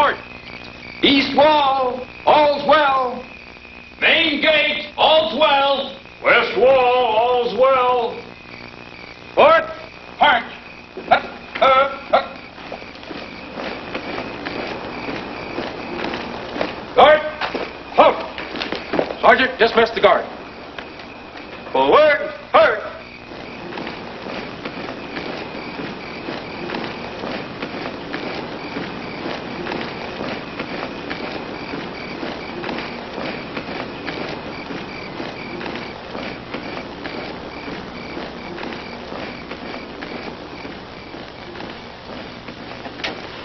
Report. East wall, all's well. Main gate, all's well. West wall, all's well. Port, march. Guard, halt. Sergeant, dismiss the guard. Forward, hurt.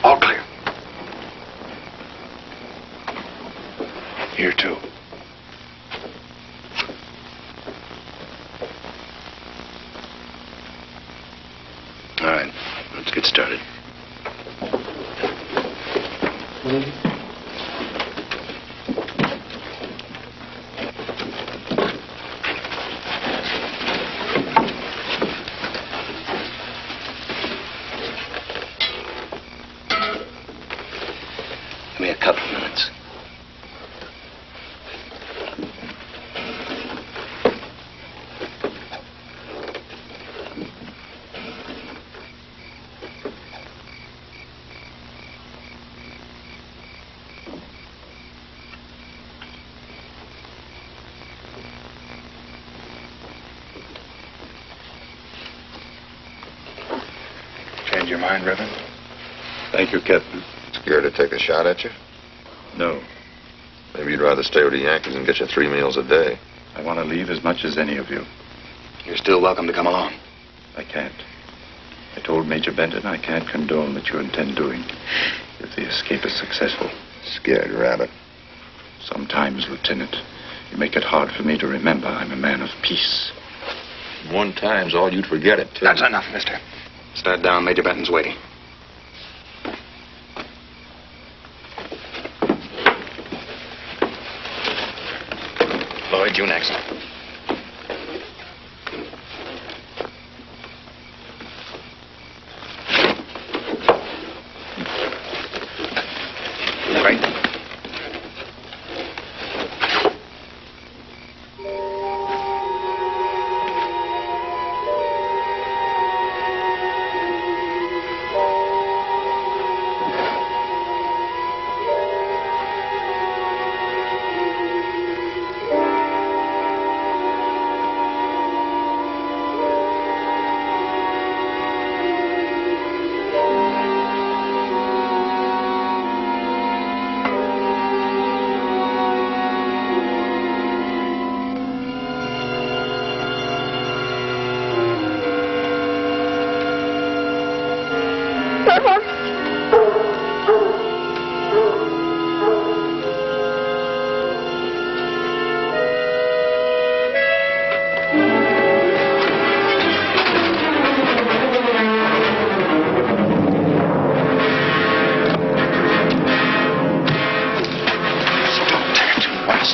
All clear. Here, too. All right, let's get started. Give me a couple of minutes. Change your mind, Reverend? Thank you, Captain. Scared to take a shot at you? No. Maybe you'd rather stay with the Yankees and get you 3 meals a day. I want to leave as much as any of you. You're still welcome to come along. I can't. I told Major Benton I can't condone what you intend doing if the escape is successful. Scared rabbit. Sometimes, Lieutenant, you make it hard for me to remember I'm a man of peace. One time's all you'd forget it, too. That's enough, mister. Start down. Major Benton's waiting. Lloyd, you next. Right.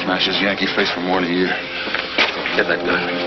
Smash his Yankee face for more than a year. Get that gun.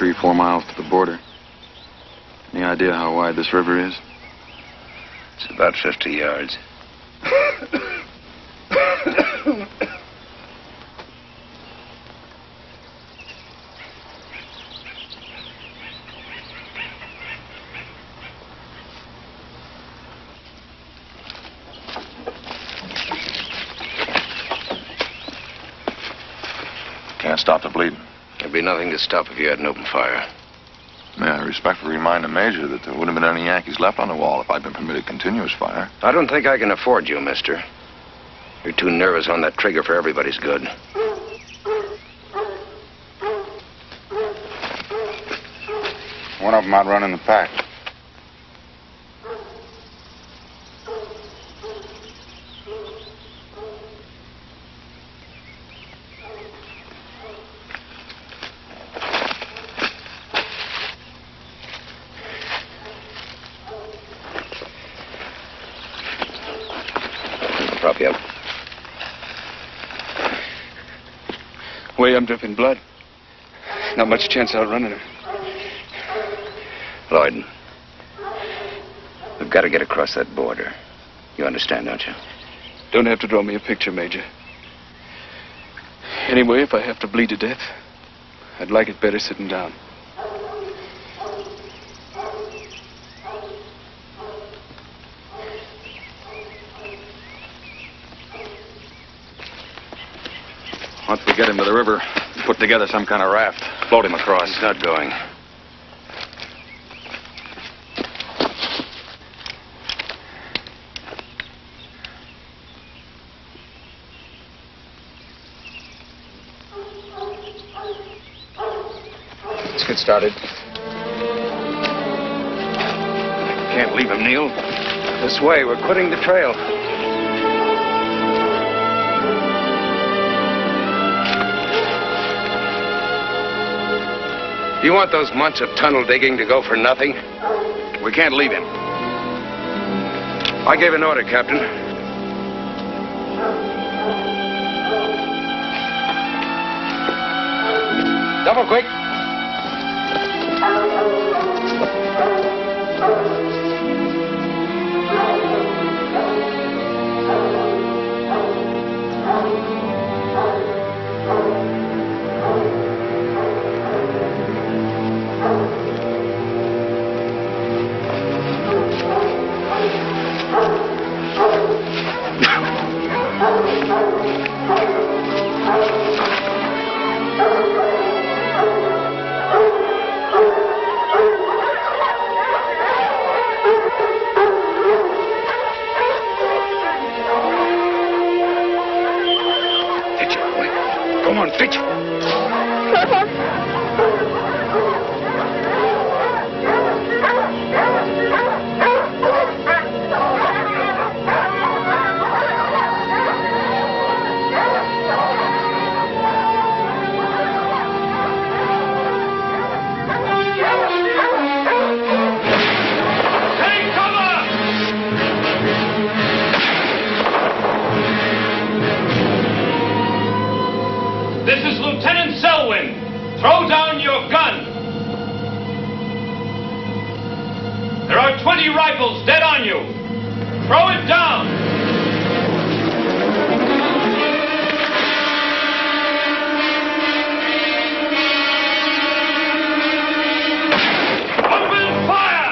3-4 miles to the border. Any idea how wide this river is? It's about 50 yards. Can't stop the bleeding. There'd be nothing to stop if you had an open fire. May I respectfully remind the Major that there wouldn't have been any Yankees left on the wall if I'd been permitted continuous fire. I don't think I can afford you, mister. You're too nervous on that trigger for everybody's good. One of them outrunning the pack. Prop you up. Way I'm dripping blood. Not much chance of outrunning him. Lloyd, we've got to get across that border. You understand, don't you? Don't have to draw me a picture, Major. Anyway, if I have to bleed to death, I'd like it better sitting down. Once we get him to the river, put together some kind of raft, float him across. He's not going. Let's get started. Can't leave him, Neil. This way, we're quitting the trail. You want those months of tunnel digging to go for nothing? We can't leave him. I gave an order, Captain. Double quick. Come on, fetch. This is Lieutenant Selwyn. Throw down your gun. There are 20 rifles dead on you. Throw it down. Open fire!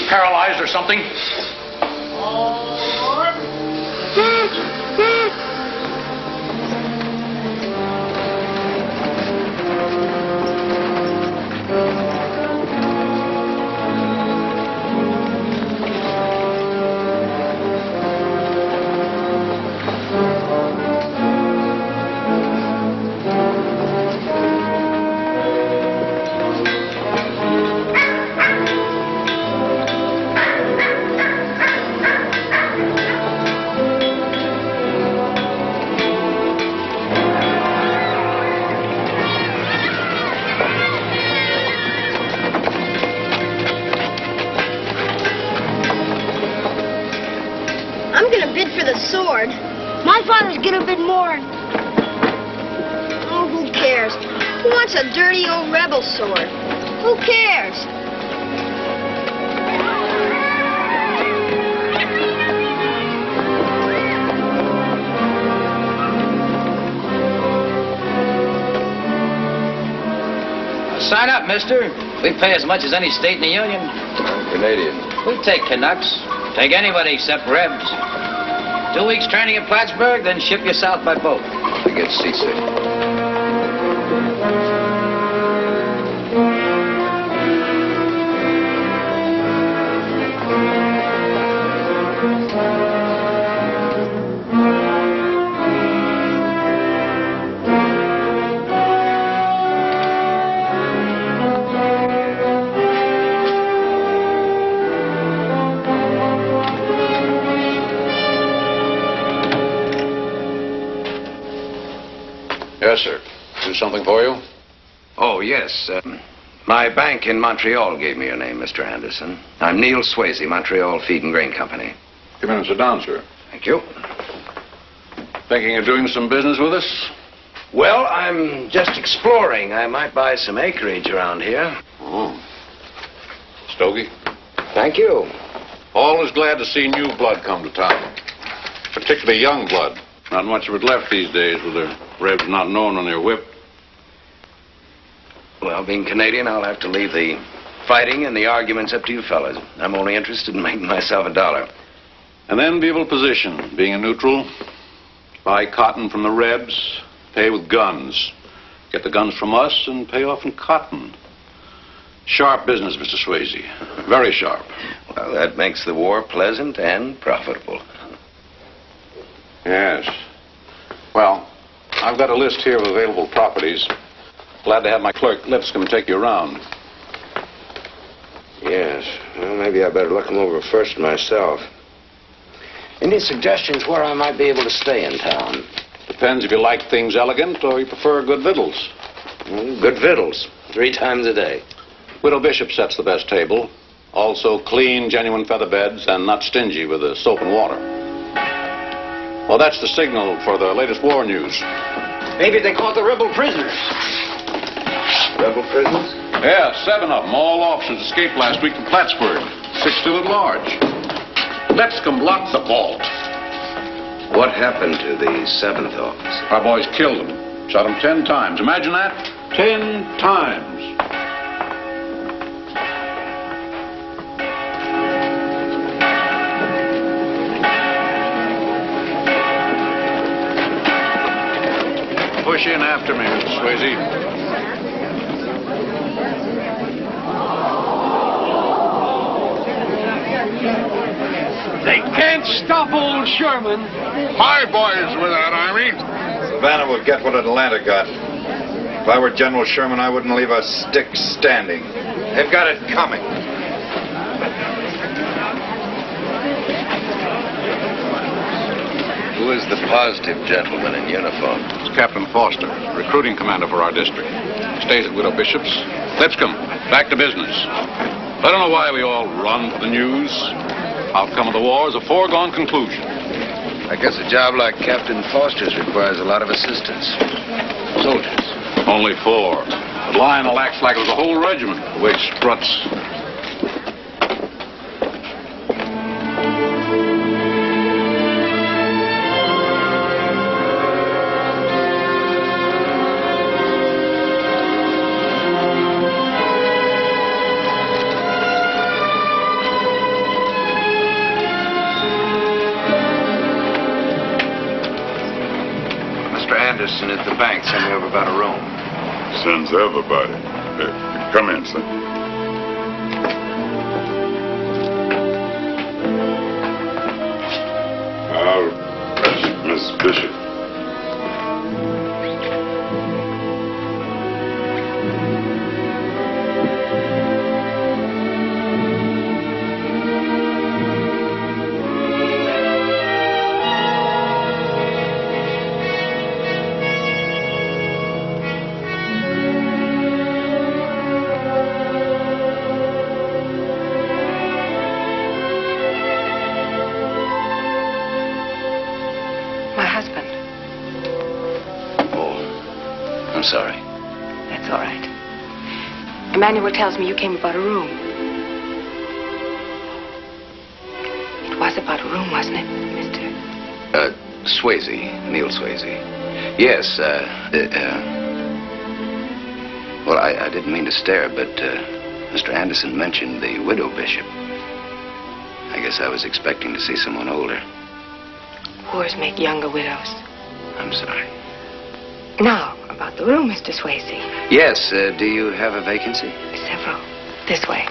paralyzed or something? I'm gonna bid for the sword. My father's gonna bid more. Oh, who cares? Who wants a dirty old rebel sword? Who cares? Sign up, mister. We pay as much as any state in the Union. I'm Canadian. We take Canucks. Take anybody except Rebs. 2 weeks training at Plattsburgh, then ship you south by boat. I get seasick. Yes, sir. Do something for you? Oh, yes. My bank in Montreal gave me your name, Mr. Anderson. I'm Neil Swayze, Montreal Feed and Grain Company. Come in and sit down, sir. Thank you. Thinking of doing some business with us? Well, I'm just exploring. I might buy some acreage around here. Oh. Stogie? Thank you. Always glad to see new blood come to town. Particularly young blood. Not much of it left these days with the Rebs not known when they're whipped. Well, being Canadian, I'll have to leave the fighting and the arguments up to you fellas. I'm only interested in making myself a dollar. An enviable position, being a neutral. Buy cotton from the Rebs, pay with guns. Get the guns from us and pay off in cotton. Sharp business, Mr. Swayze. Very sharp. Well, that makes the war pleasant and profitable. Yes. Well, I've got a list here of available properties. Glad to have my clerk Lipscomb take you around. Yes. Well, maybe I better look them over first myself. Any suggestions where I might be able to stay in town? Depends if you like things elegant or you prefer good victuals. Good victuals. 3 times a day. Widow Bishop sets the best table. Also clean, genuine feather beds and not stingy with the soap and water. Well, that's the signal for the latest war news. Maybe they caught the rebel prisoners. Rebel prisoners? Yeah, 7 of them. All officers escaped last week from Plattsburgh. 6 still at large. Lipscomb blocked the vault. What happened to the 7th officer? Our boys killed him. Shot him 10 times. Imagine that. 10 times. Push in after me, Mr. Swayze. They can't stop old Sherman. My boys with that army. Savannah will get what Atlanta got. If I were General Sherman, I wouldn't leave a stick standing. They've got it coming. Who is the positive gentleman in uniform? It's Captain Foster, recruiting commander for our district. Stays at Widow Bishop's. Lipscomb, back to business. I don't know why we all run for the news. Outcome of the war is a foregone conclusion. I guess a job like Captain Foster's requires a lot of assistance. Soldiers. Only 4. But Lionel acts like it was a whole regiment, the way he struts. Anderson at the bank sent me over about a room. Sends everybody. Come in, son. That's Miss Bishop. I'm sorry. That's all right. Emmanuel tells me you came about a room. It was about a room, wasn't it, Mr.? Swayze. Neil Swayze. Yes, well, I didn't mean to stare, but Mr. Anderson mentioned the widow bishop. I guess I was expecting to see someone older. Whores make younger widows. I'm sorry. Now, about the room, Mr. Swayze. Yes, do you have a vacancy? Several. This way.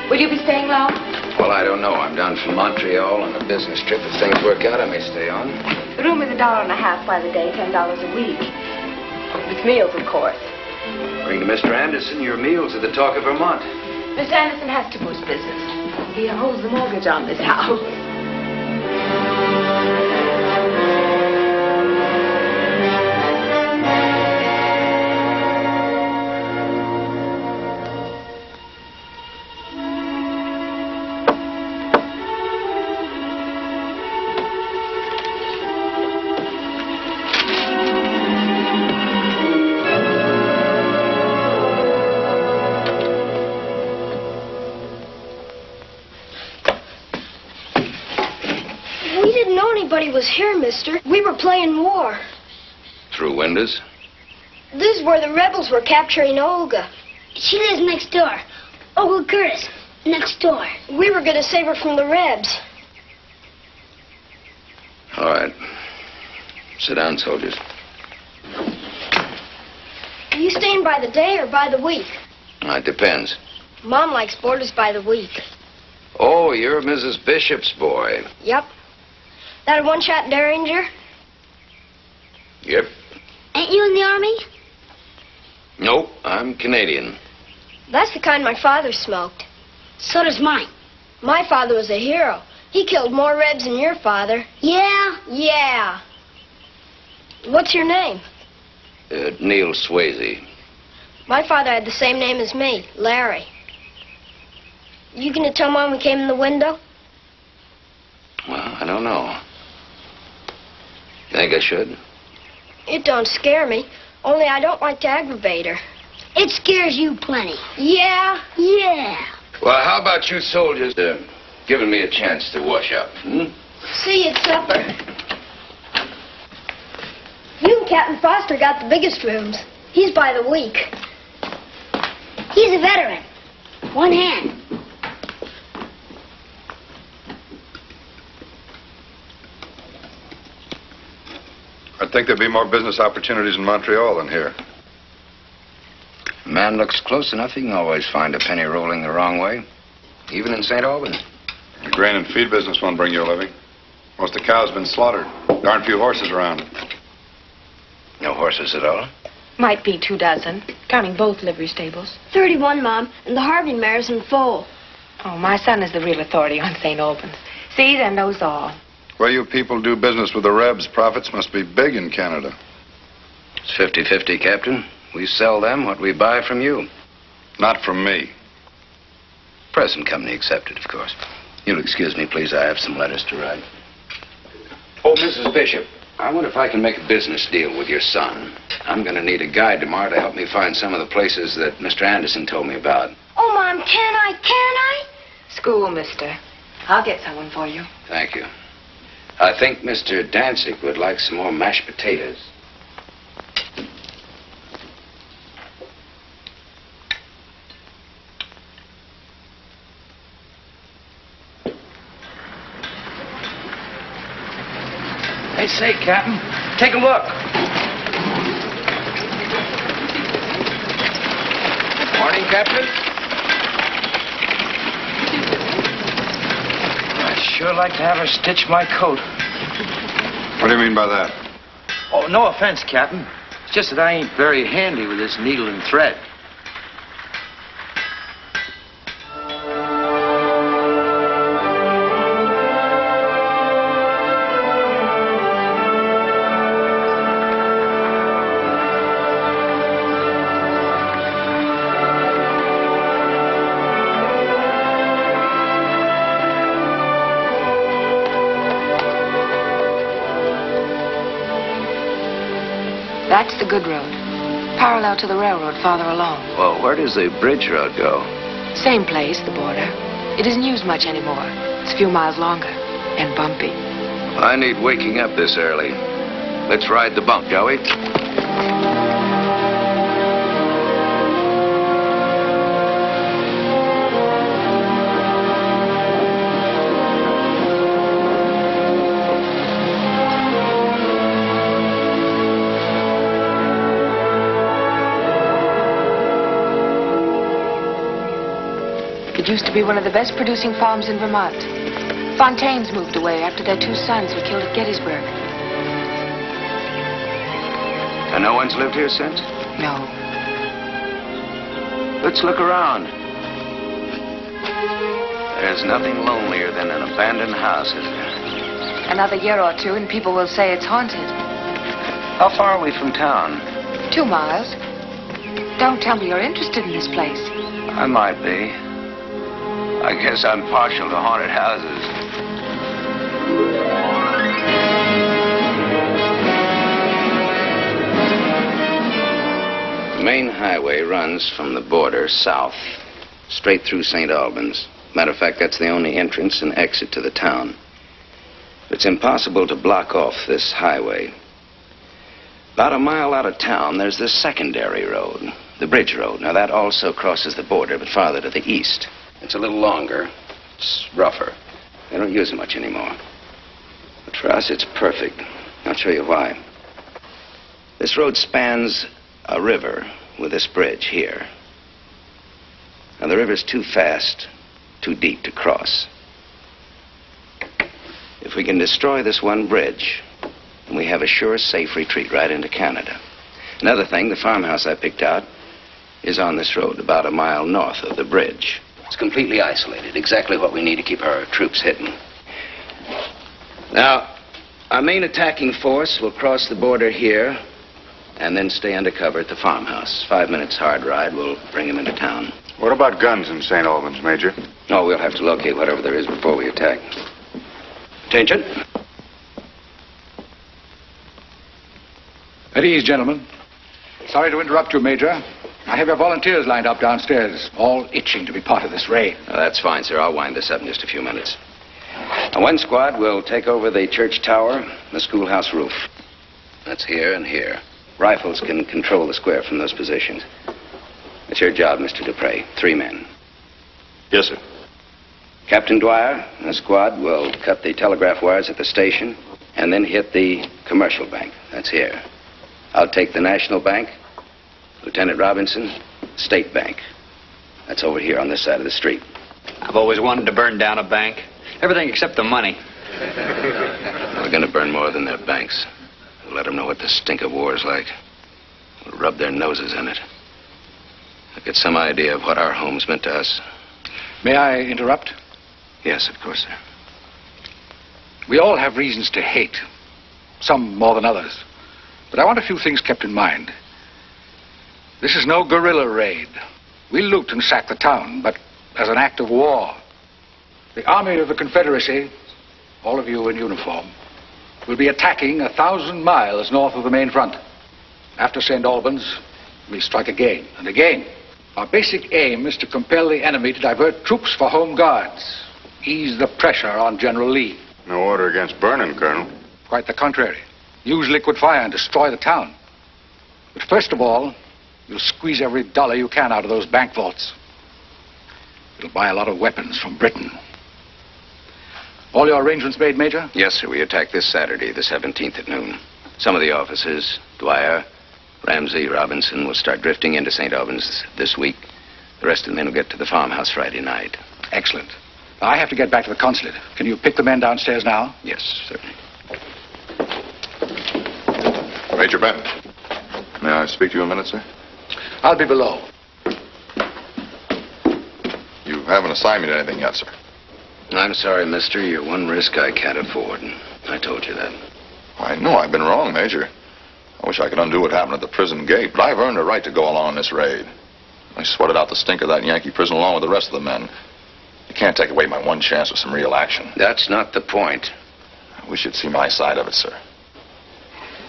Will you be staying long? Well, I don't know. I'm down from Montreal on a business trip. If things work out, I may stay on. The room is $1.50 by the day, $10 a week. With meals, of course. Bring to Mr. Anderson, your meals are the talk of Vermont. Mr. Anderson has to boost business. He holds the mortgage on this house. Nobody was here, mister. We were playing war. Through windows? This is where the rebels were capturing Olga. She lives next door. Olga Curtis, next door. We were going to save her from the Rebs. All right. Sit down, soldiers. Are you staying by the day or by the week? It depends. Mom likes boarders by the week. Oh, you're Mrs. Bishop's boy. Yep. That a one-shot Derringer? Yep. Ain't you in the Army? Nope, I'm Canadian. That's the kind my father smoked. So does mine. My father was a hero. He killed more Rebs than your father. Yeah? Yeah. What's your name? Neil Swayze. My father had the same name as me, Larry. You gonna tell Mom we came in the window? Well, I don't know. You think I should? It don't scare me. Only I don't like to aggravate her. It scares you plenty. Yeah? Yeah. Well, how about you soldiers giving me a chance to wash up? See you at supper. You and Captain Foster got the biggest rooms. He's by the week. He's a veteran. One hand. I think there'd be more business opportunities in Montreal than here. A man looks close enough, he can always find a penny rolling the wrong way. Even in St. Albans. The grain and feed business won't bring you a living. Most of the cows have been slaughtered. There aren't few horses around. No horses at all? Might be 24, counting both livery stables. 31, Mom, and the Harvey mare's in full. Oh, my son is the real authority on St. Albans. See, then knows all. Where you people do business with the Rebs, profits must be big in Canada. It's 50-50, Captain. We sell them what we buy from you. Not from me. Present company accepted, of course. You'll excuse me, please. I have some letters to write. Oh, Mrs. Bishop, I wonder if I can make a business deal with your son. I'm going to need a guide tomorrow to help me find some of the places that Mr. Anderson told me about. Oh, Mom, can I? School, mister. I'll get someone for you. Thank you. I think Mr. Danzig would like some more mashed potatoes. Hey, I say, Captain, take a look. Morning, Captain. I'd sure like to have her stitch my coat. What do you mean by that? Oh, no offense, Captain. It's just that I ain't very handy with this needle and thread. That's the good road. Parallel to the railroad farther along. Well, where does the bridge road go? Same place, the border. It isn't used much anymore. It's a few miles longer and bumpy. I need waking up this early. Let's ride the bump, shall we? It used to be one of the best producing farms in Vermont. Fontaines moved away after their 2 sons were killed at Gettysburg. And no one's lived here since? No. Let's look around. There's nothing lonelier than an abandoned house, is there? Another year or 2 and people will say it's haunted. How far are we from town? 2 miles. Don't tell me you're interested in this place. I might be. I guess I'm partial to haunted houses. The main highway runs from the border south, straight through St. Albans. Matter of fact, that's the only entrance and exit to the town. It's impossible to block off this highway. About a mile out of town, there's the secondary road, the bridge road. Now, that also crosses the border, but farther to the east. It's a little longer. It's rougher. They don't use it much anymore. But for us, it's perfect. I'll show you why. This road spans a river with this bridge here. Now, the river's too fast, too deep to cross. If we can destroy this one bridge, then we have a sure, safe retreat right into Canada. Another thing, the farmhouse I picked out is on this road, about a mile north of the bridge. It's completely isolated, exactly what we need to keep our troops hidden. Now, our main attacking force will cross the border here and then stay under cover at the farmhouse. 5 minutes hard ride will bring them into town. What about guns in St. Albans, Major? No, we'll have to locate whatever there is before we attack. Attention. At ease, gentlemen. Sorry to interrupt you, Major. I have your volunteers lined up downstairs, all itching to be part of this raid. Oh, that's fine, sir. I'll wind this up in just a few minutes. Now, one squad will take over the church tower, the schoolhouse roof. That's here and here. Rifles can control the square from those positions. It's your job, Mr. Dupre. 3 men. Yes, sir. Captain Dwyer and the squad will cut the telegraph wires at the station and then hit the commercial bank. That's here. I'll take the National Bank. Lieutenant Robinson, State Bank. That's over here on this side of the street. I've always wanted to burn down a bank. Everything except the money. We're going to burn more than their banks. We'll let them know what the stink of war is like. We'll rub their noses in it. They'll get some idea of what our home's meant to us. May I interrupt? Yes, of course, sir. We all have reasons to hate, some more than others. But I want a few things kept in mind. This is no guerrilla raid. We loot and sack the town, but as an act of war. The Army of the Confederacy, all of you in uniform, will be attacking 1,000 miles north of the main front. After St. Albans, we strike again and again. Our basic aim is to compel the enemy to divert troops for home guards, ease the pressure on General Lee. No order against burning, Colonel. Quite the contrary. Use liquid fire and destroy the town. But first of all, you'll squeeze every dollar you can out of those bank vaults. It'll buy a lot of weapons from Britain. All your arrangements made, Major? Yes, sir. We attack this Saturday, the 17th at noon. Some of the officers, Dwyer, Ramsey, Robinson, will start drifting into St. Albans this week. The rest of the men will get to the farmhouse Friday night. Excellent. I have to get back to the consulate. Can you pick the men downstairs now? Yes, certainly. Major Benton. May I speak to you a minute, sir? I'll be below. You haven't assigned me to anything yet, sir. I'm sorry, mister. You're one risk I can't afford. I told you that. I know I've been wrong, Major. I wish I could undo what happened at the prison gate, but I've earned a right to go along this raid. I sweated out the stink of that Yankee prison along with the rest of the men. You can't take away my one chance of some real action. That's not the point. I wish you'd see my side of it, sir.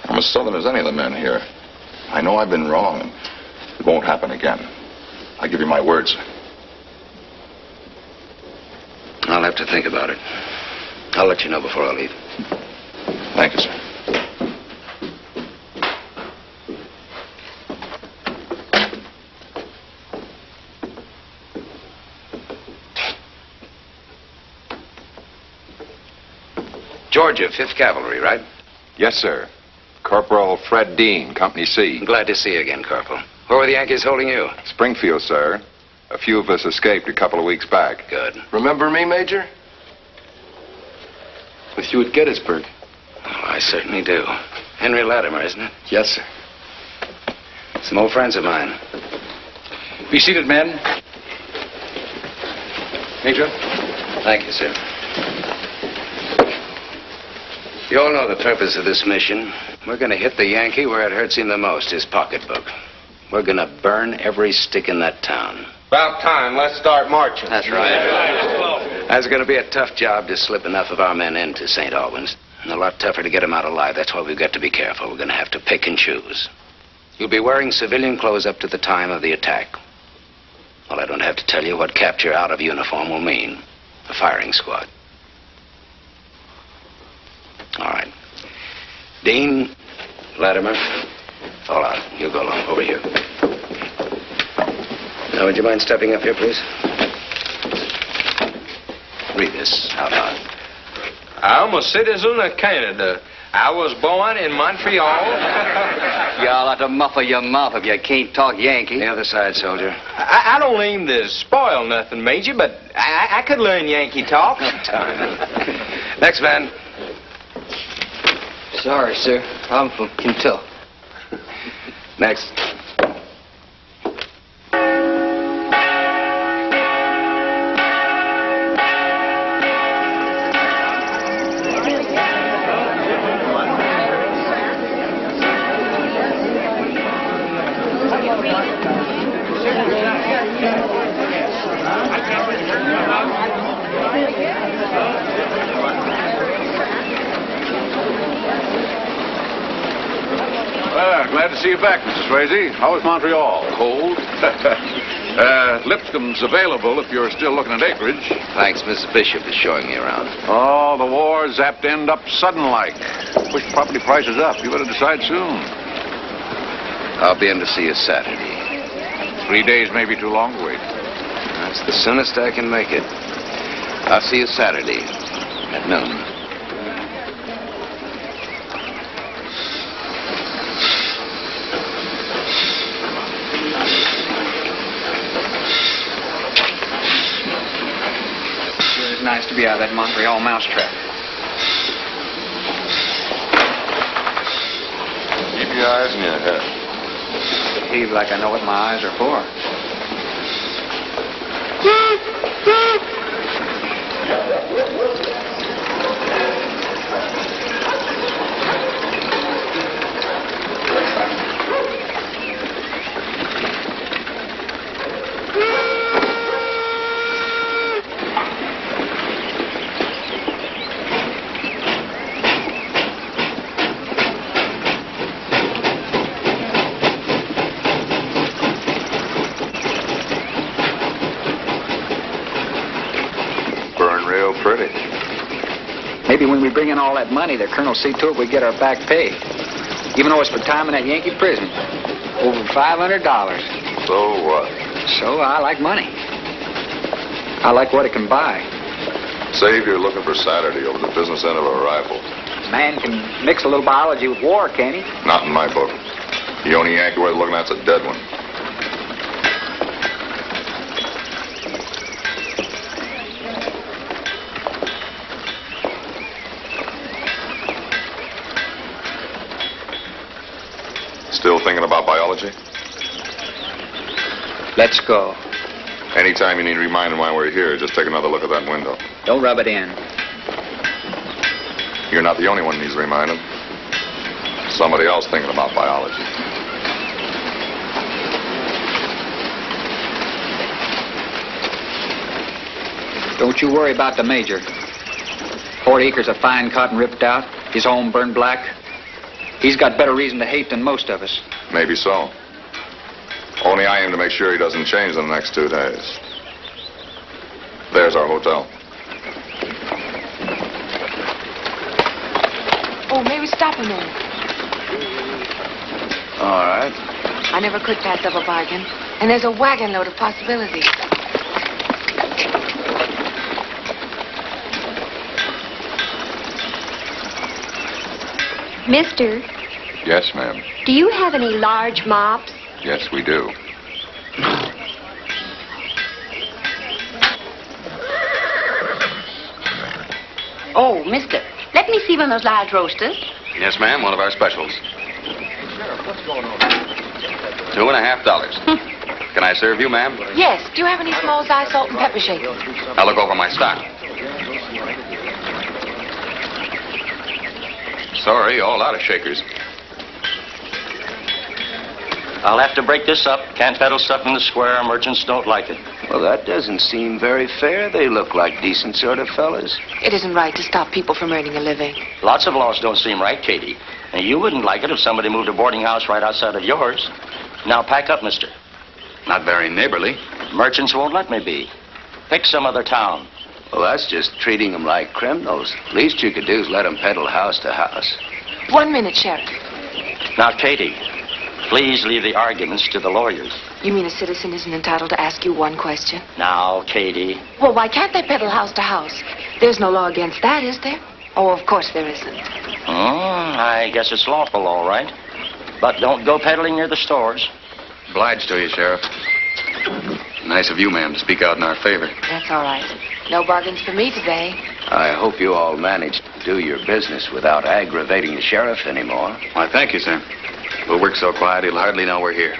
I'm as southern as any of the men here. I know I've been wrong, and it won't happen again. I give you my word, sir. I'll have to think about it. I'll let you know before I leave. Thank you, sir. Georgia, 5th Cavalry, right? Yes, sir. Corporal Fred Dean, Company C. Glad to see you again, Corporal. Where were the Yankees holding you? Springfield, sir. A few of us escaped a couple of weeks back. Good. Remember me, Major? With you at Gettysburg. Oh, I certainly do. Henry Latimer, isn't it? Yes, sir. Some old friends of mine. Be seated, men. Major? Thank you, sir. You all know the purpose of this mission. We're going to hit the Yankee where it hurts him the most, his pocketbook. We're going to burn every stick in that town. About time. Let's start marching. That's right. That's going to be a tough job to slip enough of our men into St. Albans. And a lot tougher to get them out alive. That's why we've got to be careful. We're going to have to pick and choose. You'll be wearing civilian clothes up to the time of the attack. Well, I don't have to tell you what capture out of uniform will mean. A firing squad. All right. Dean, Latimer, fall out. You go along over here. Now, would you mind stepping up here, please? Read this out loud. I'm a citizen of Canada. I was born in Montreal. Y'all ought to muffle your mouth if you can't talk Yankee. The other side, soldier. I don't aim to spoil nothing, Major, but I could learn Yankee talk. Next man. Sorry, sir. I'm from Kentucky. Next. Glad to see you back, Mrs. Swayze. How is Montreal? Cold? Lipscomb's available if you're still looking at acreage. Thanks, Mrs. Bishop is showing me around. Oh, the war's apt to end up sudden-like. Push property prices up. You better decide soon. I'll be in to see you Saturday. 3 days may be too long to wait. That's the soonest I can make it. I'll see you Saturday at noon. Nice to be out of that Montreal mousetrap. Keep your eyes in your head. Behave like I know what my eyes are for. Maybe when we bring in all that money, the colonel see to it we get our back pay. Even though it's for time in that Yankee prison. Over $500. So what? So I like money. I like what it can buy. Save you're looking for Saturday over the business end of a rifle. Man can mix a little biology with war, can't he? Not in my book. The only Yankee worth looking at's a dead one. Still thinking about biology? Let's go. Anytime you need reminding why we're here, just take another look at that window. Don't rub it in. You're not the only one who needs reminding. Somebody else thinking about biology. Don't you worry about the major. 40 acres of fine cotton ripped out, his home burned black. He's got better reason to hate than most of us. Maybe so. Only I aim to make sure he doesn't change in the next 2 days. There's our hotel. Oh, may we stop a minute? All right. I never could pass up a bargain. And there's a wagon load of possibilities. Mister, Yes, ma'am. do you have any large mops? Yes, we do. Oh, mister, let me see one of those large roasters. Yes, ma'am, one of our specials. Sheriff, what's going on? $2.50. Can I serve you, ma'am? Yes. Do you have any small size salt and pepper shakers? I'll look over my stock. Sorry, all out of shakers. I'll have to break this up. Can't peddle stuff in the square. Merchants don't like it. Well, that doesn't seem very fair. They look like decent sort of fellas. It isn't right to stop people from earning a living. Lots of laws don't seem right, Katie. And you wouldn't like it if somebody moved a boarding house right outside of yours. Now pack up, mister. Not very neighborly. Merchants won't let me be. Pick some other town. Well, that's just treating them like criminals. Least you could do is let them peddle house to house. 1 minute, Sheriff. Now, Katie, please leave the arguments to the lawyers. You mean a citizen isn't entitled to ask you one question? Now, Katie. Well, why can't they peddle house to house? There's no law against that, is there? Oh, of course there isn't. I guess it's lawful, all right. But don't go peddling near the stores. Obliged to you, Sheriff. Nice of you, ma'am, to speak out in our favor. That's all right. No bargains for me today. I hope you all managed to do your business without aggravating the sheriff anymore. Why, thank you, sir. We'll work so quiet he'll hardly know we're here.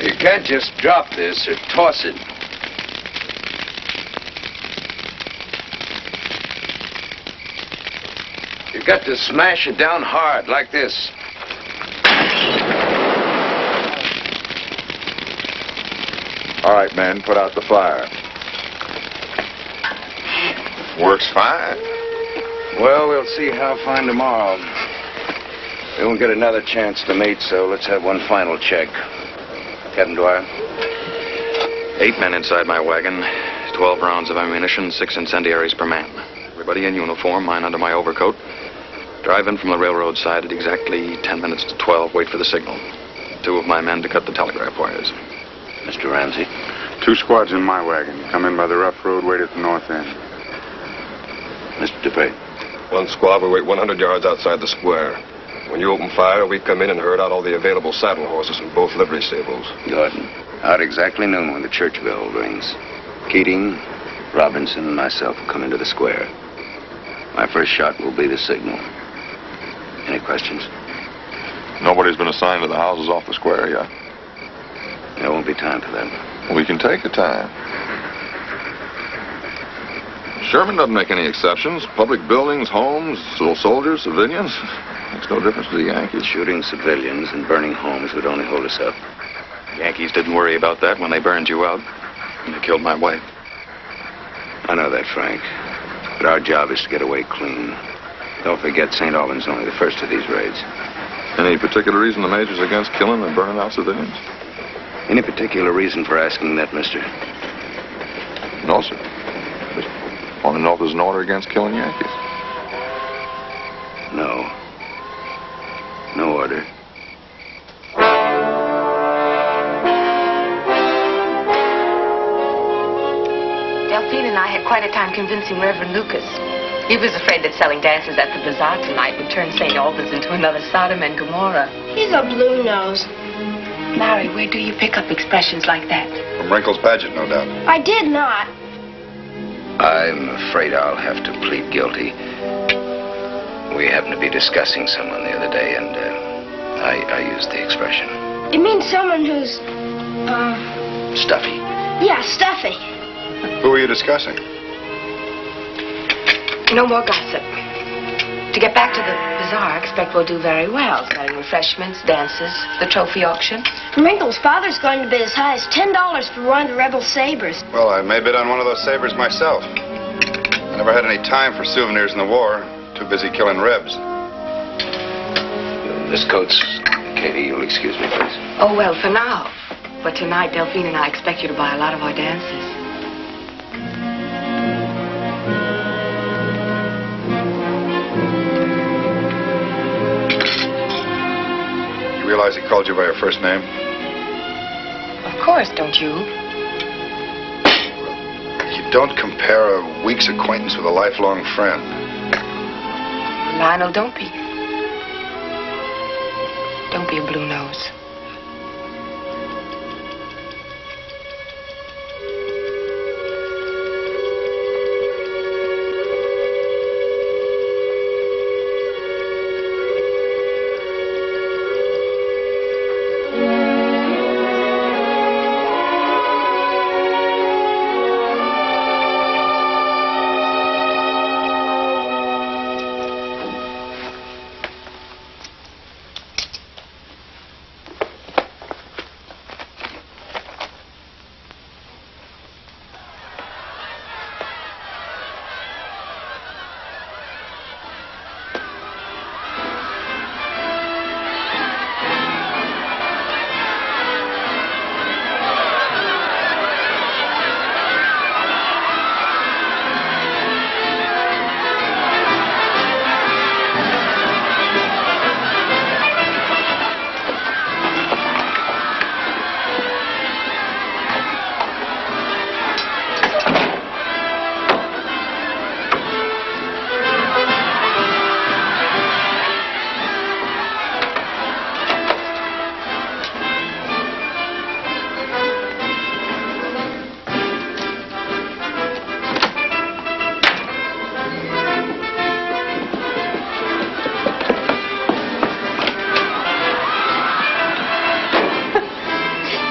You can't just drop this or toss it. You got to smash it down hard like this. All right, men, put out the fire. Works fine. Well, we'll see how fine tomorrow. We won't get another chance to meet, so let's have one final check. Captain Dwyer? 8 men inside my wagon, 12 rounds of ammunition, 6 incendiaries per man. Everybody in uniform, mine under my overcoat. Drive in from the railroad side at exactly 10 minutes to 12. Wait for the signal. 2 of my men to cut the telegraph wires. Mr. Ramsey? 2 squads in my wagon. Come in by the rough road, wait at the north end. Mr. DePay? 1 squad, we wait 100 yards outside the square. When you open fire, we come in and herd out all the available saddle horses in both livery stables. Gordon. Out exactly noon when the church bell rings. Keating, Robinson, and myself will come into the square. My first shot will be the signal. Any questions? Nobody's been assigned to the houses off the square yet. There won't be time for that. We can take the time. Sherman doesn't make any exceptions. Public buildings, homes, little soldiers, civilians. Makes no difference to the Yankees. Shooting civilians and burning homes would only hold us up. Yankees didn't worry about that when they burned you out. And they killed my wife. I know that, Frank. But our job is to get away clean. Don't forget, St. Albans is only the first of these raids. Any particular reason the Major's against killing and burning out civilians? Any particular reason for asking that, mister? No, sir. to know if there's an order against killing Yankees. No. No order. Delphine and I had quite a time convincing Reverend Lucas. He was afraid that selling dances at the bazaar tonight would turn St. Albans into another Sodom and Gomorrah. He's a blue nose. Larry, where do you pick up expressions like that? From Wrinkles Paget, no doubt. I did not. I'm afraid I'll have to plead guilty. We happened to be discussing someone the other day, and I used the expression. It means someone who's, Stuffy. yeah, stuffy. Who were you discussing? No more gossip. To get back to the bazaar, I expect we'll do very well. Selling refreshments, dances, the trophy auction. Wrinkle's father's going to bid as high as $10 for one of the rebel sabers. Well, I may bid on one of those sabers myself. I never had any time for souvenirs in the war. Too busy killing rebs. This coat's... Katie, you'll excuse me, please. Oh, well, for now. But tonight, Delphine and I expect you to buy a lot of our dances. You realize he called you by your first name? Of course, don't you? You don't compare a week's acquaintance with a lifelong friend. Lionel, don't be. Don't be a blue nose.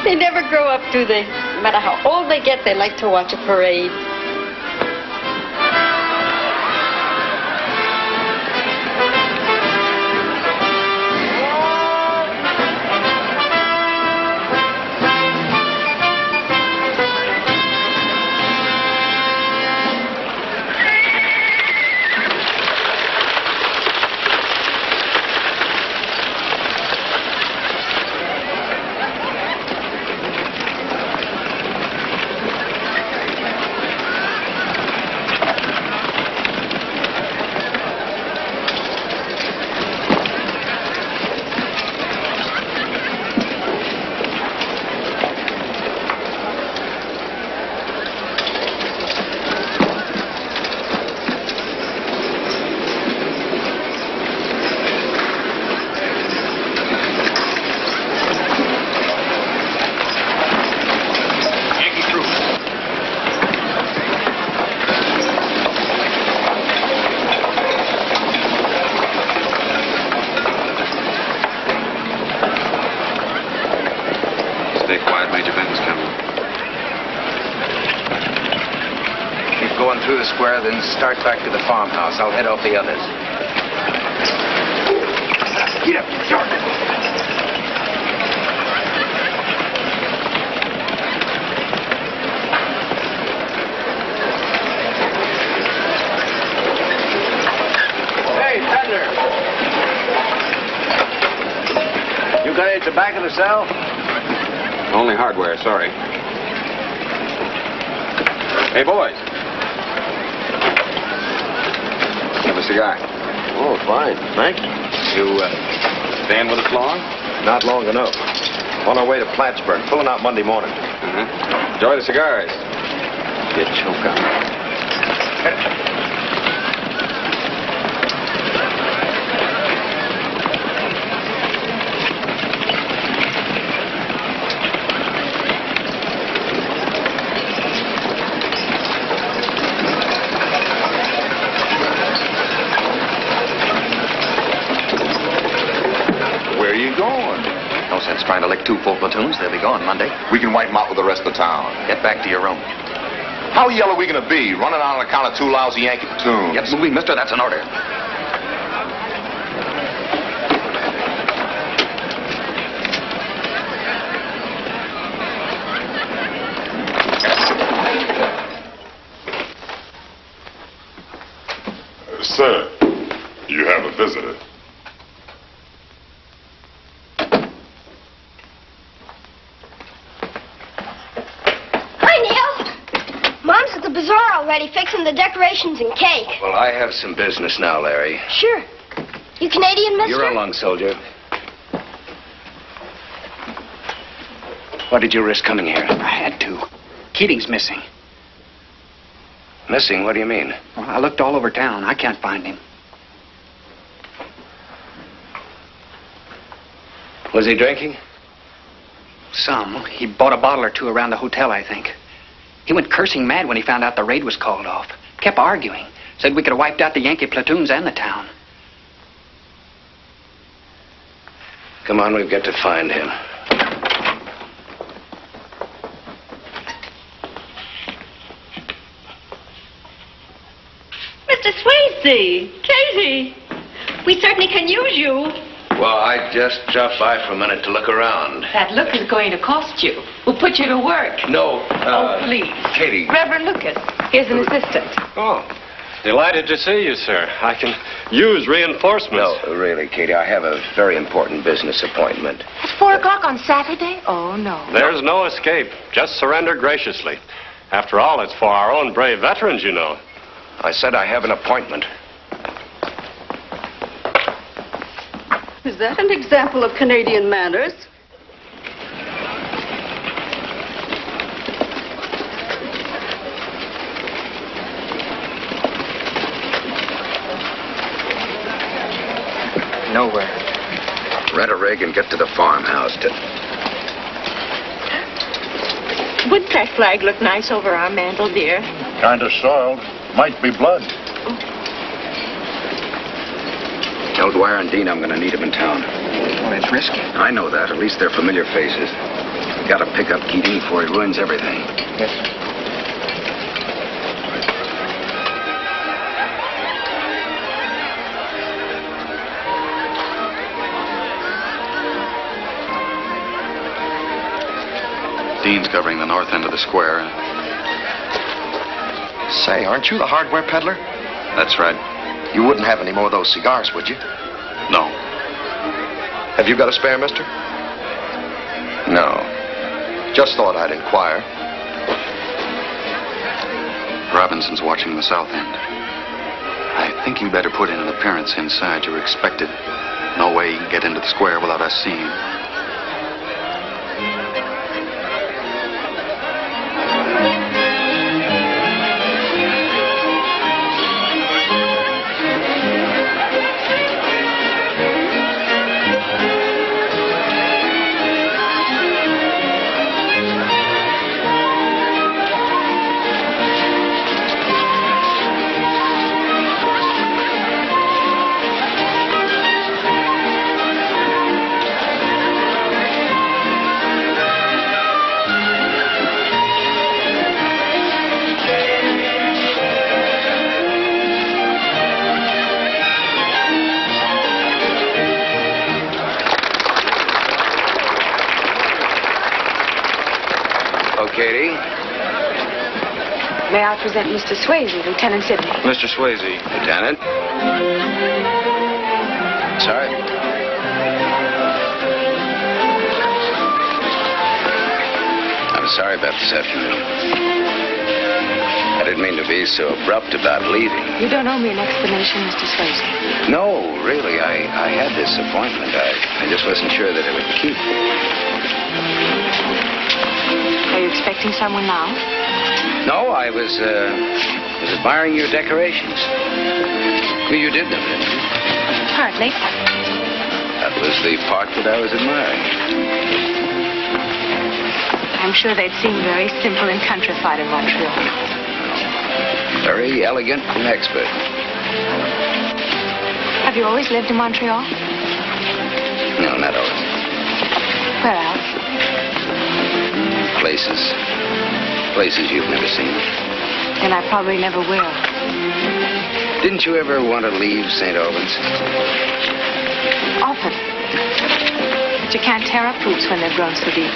They never grow up, do they? No matter how old they get, they like to watch a parade. Through the square, then start back to the farmhouse. I'll head off the others. Get up, short. Hey, peddler. You got any tobacco to sell? Only hardware, sorry. Hey, boys. cigar. Oh, fine. Thanks. You staying with us long? Not long enough. On our way to Plattsburgh, pulling out Monday morning. Enjoy the cigars. You choke on. Where are you going? No sense trying to lick 2 full platoons. They'll be gone Monday. We can wipe them out with the rest of the town. Get back to your room. How yellow are we going to be? Running on account of 2 lousy Yankee platoons. Get moving, mister. That's an order. Sir, you have a visitor. Mom's at the bazaar already, fixing the decorations and cake. Well, I have some business now, Larry. Sure. You Canadian, mister? You're along, soldier. Why did you risk coming here? I had to. Keating's missing. Missing? What do you mean? Well, I looked all over town. I can't find him. Was he drinking? Some. He bought a bottle or 2 around the hotel, I think. He went cursing mad when he found out the raid was called off. Kept arguing. Said we could have wiped out the Yankee platoons and the town. Come on, we've got to find him. Mr. Swayze, Katie, we certainly can use you. Well, I just dropped by for a minute to look around. That look is going to cost you. We'll put you to work. No, Oh, please. Katie. Reverend Lucas, here's an assistant. Oh, delighted to see you, sir. I can use reinforcements. No, really, Katie, I have a very important business appointment. At 4 o'clock on Saturday? Oh, no. There's no escape. Just surrender graciously. After all, it's for our own brave veterans, you know. I said I have an appointment. Is that an example of Canadian manners? Nowhere. Rent a rig and get to the farmhouse. Wouldn't that flag look nice over our mantle, dear? Kind of soiled. Might be blood. Tell Dwyer and Dean I'm going to need them in town. Well, it's risky. I know that. At least they're familiar faces. Got to pick up Keating before he ruins everything. Yes. Dean's covering the north end of the square. Say, aren't you the hardware peddler? That's right. You wouldn't have any more of those cigars, would you? No. Have you got a spare, mister? No. Just thought I'd inquire. Robinson's watching the south end. I think you better put in an appearance inside. You're expected. No way you can get into the square without us seeing you. Katie? May I present Mr. Swayze, Lieutenant Sidney? Mr. Swayze. Lieutenant? Sorry. I'm sorry about this afternoon. I didn't mean to be so abrupt about leaving. You don't owe me an explanation, Mr. Swayze. No, really, I had this appointment. I just wasn't sure that it would keep. Are you expecting someone now? No, I was admiring your decorations. Well, you did them, didn't you? Partly. That was the part that I was admiring. I'm sure they'd seem very simple and countrified in Montreal. Very elegant and expert. Have you always lived in Montreal? No, not always. Where else? Places you've never seen. Then I probably never will. Didn't you ever want to leave St. Albans? Often. But you can't tear up roots when they've grown so deep.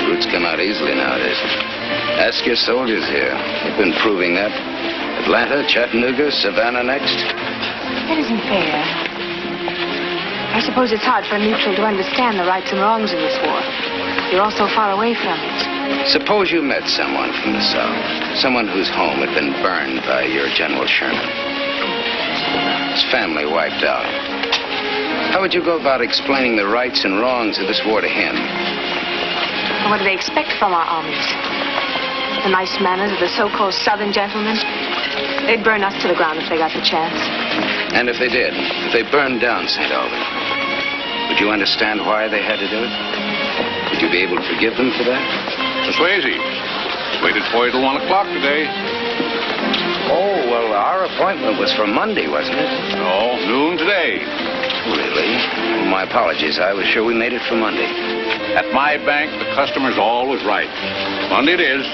Roots come out easily nowadays. Ask your soldiers here. They've been proving that. Atlanta, Chattanooga, Savannah next. That isn't fair. I suppose it's hard for a neutral to understand the rights and wrongs of this war. You're all so far away from it. Suppose you met someone from the South. Someone whose home had been burned by your General Sherman. His family wiped out. How would you go about explaining the rights and wrongs of this war to him? And what do they expect from our armies? The nice manners of the so-called Southern gentlemen? They'd burn us to the ground if they got the chance. And if they did, if they burned down St. Albans, would you understand why they had to do it? Would you be able to forgive them for that? Mr. Swayze, waited for you till 1 o'clock today. Oh, well, our appointment was for Monday, wasn't it? No, noon today. Really? Well, my apologies. I was sure we made it for Monday. At my bank, the customer's always right. Monday it is.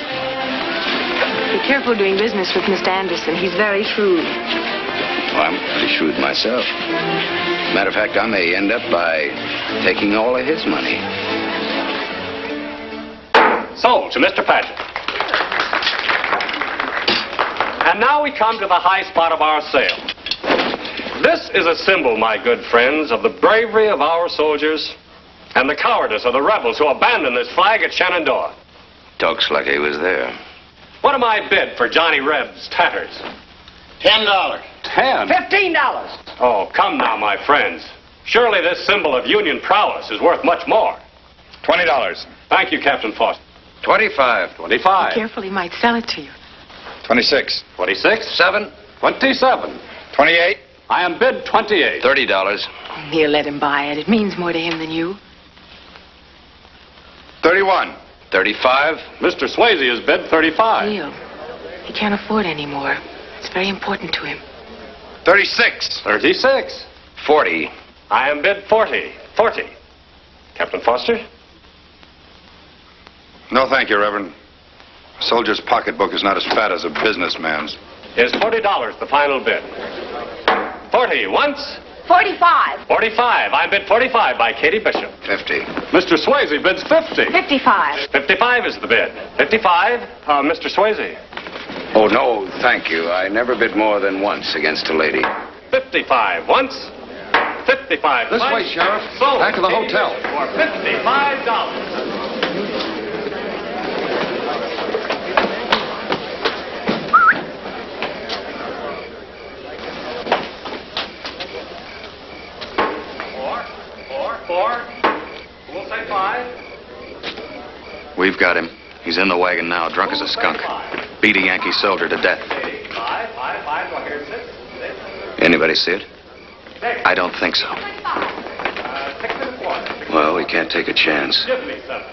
Be careful doing business with Mr. Anderson. He's very shrewd. Well, I'm pretty shrewd myself. Matter of fact, I may end up by taking all of his money. Sold to Mr. Paget. And now we come to the high spot of our sale. This is a symbol, my good friends, of the bravery of our soldiers and the cowardice of the rebels who abandoned this flag at Shenandoah. Talks like he was there. What am I bid for Johnny Reb's tatters? $10. 10? $15. Oh, come now, my friends. Surely this symbol of Union prowess is worth much more. $20. Thank you, Captain Foster. 25. 25. Be careful, he might sell it to you. 26. 26. 7. 27. 28. I am bid 28. $30. He'll let him buy it. It means more to him than you. 31. 35. Mr. Swayze is bid 35. Neil, he can't afford any more. It's very important to him. 36. 36. 40. I am bid 40. 40. Captain Foster? No, thank you, Reverend. A soldier's pocketbook is not as fat as a businessman's. Is $40 the final bid? 40 once? 45. 45. I bid 45 by Katie Bishop. 50. Mr. Swayze bids 50. 55. 55 is the bid. 55, Mr. Swayze. Oh, no, thank you. I never bid more than once against a lady. 55 once. 55 This twice. way, Sheriff. Sold. Back to the hotel. For $55. Four. We'll say 5. We've got him. He's in the wagon now, drunk as a skunk. Beat a Yankee soldier to death. 6. Anybody see it? I don't think so. 6 1/4. Well, we can't take a chance. Give me 7.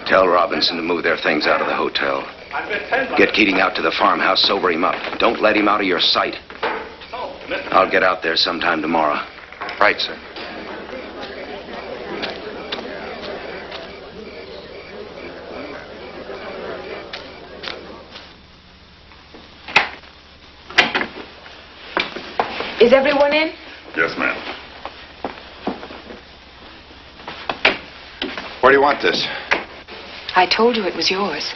Tell Robinson to move their things out of the hotel. I bid 10. Get Keating out to the farmhouse, sober him up. Don't let him out of your sight. I'll get out there sometime tomorrow. Right, sir. Is everyone in? Yes, ma'am. Where do you want this? I told you it was yours.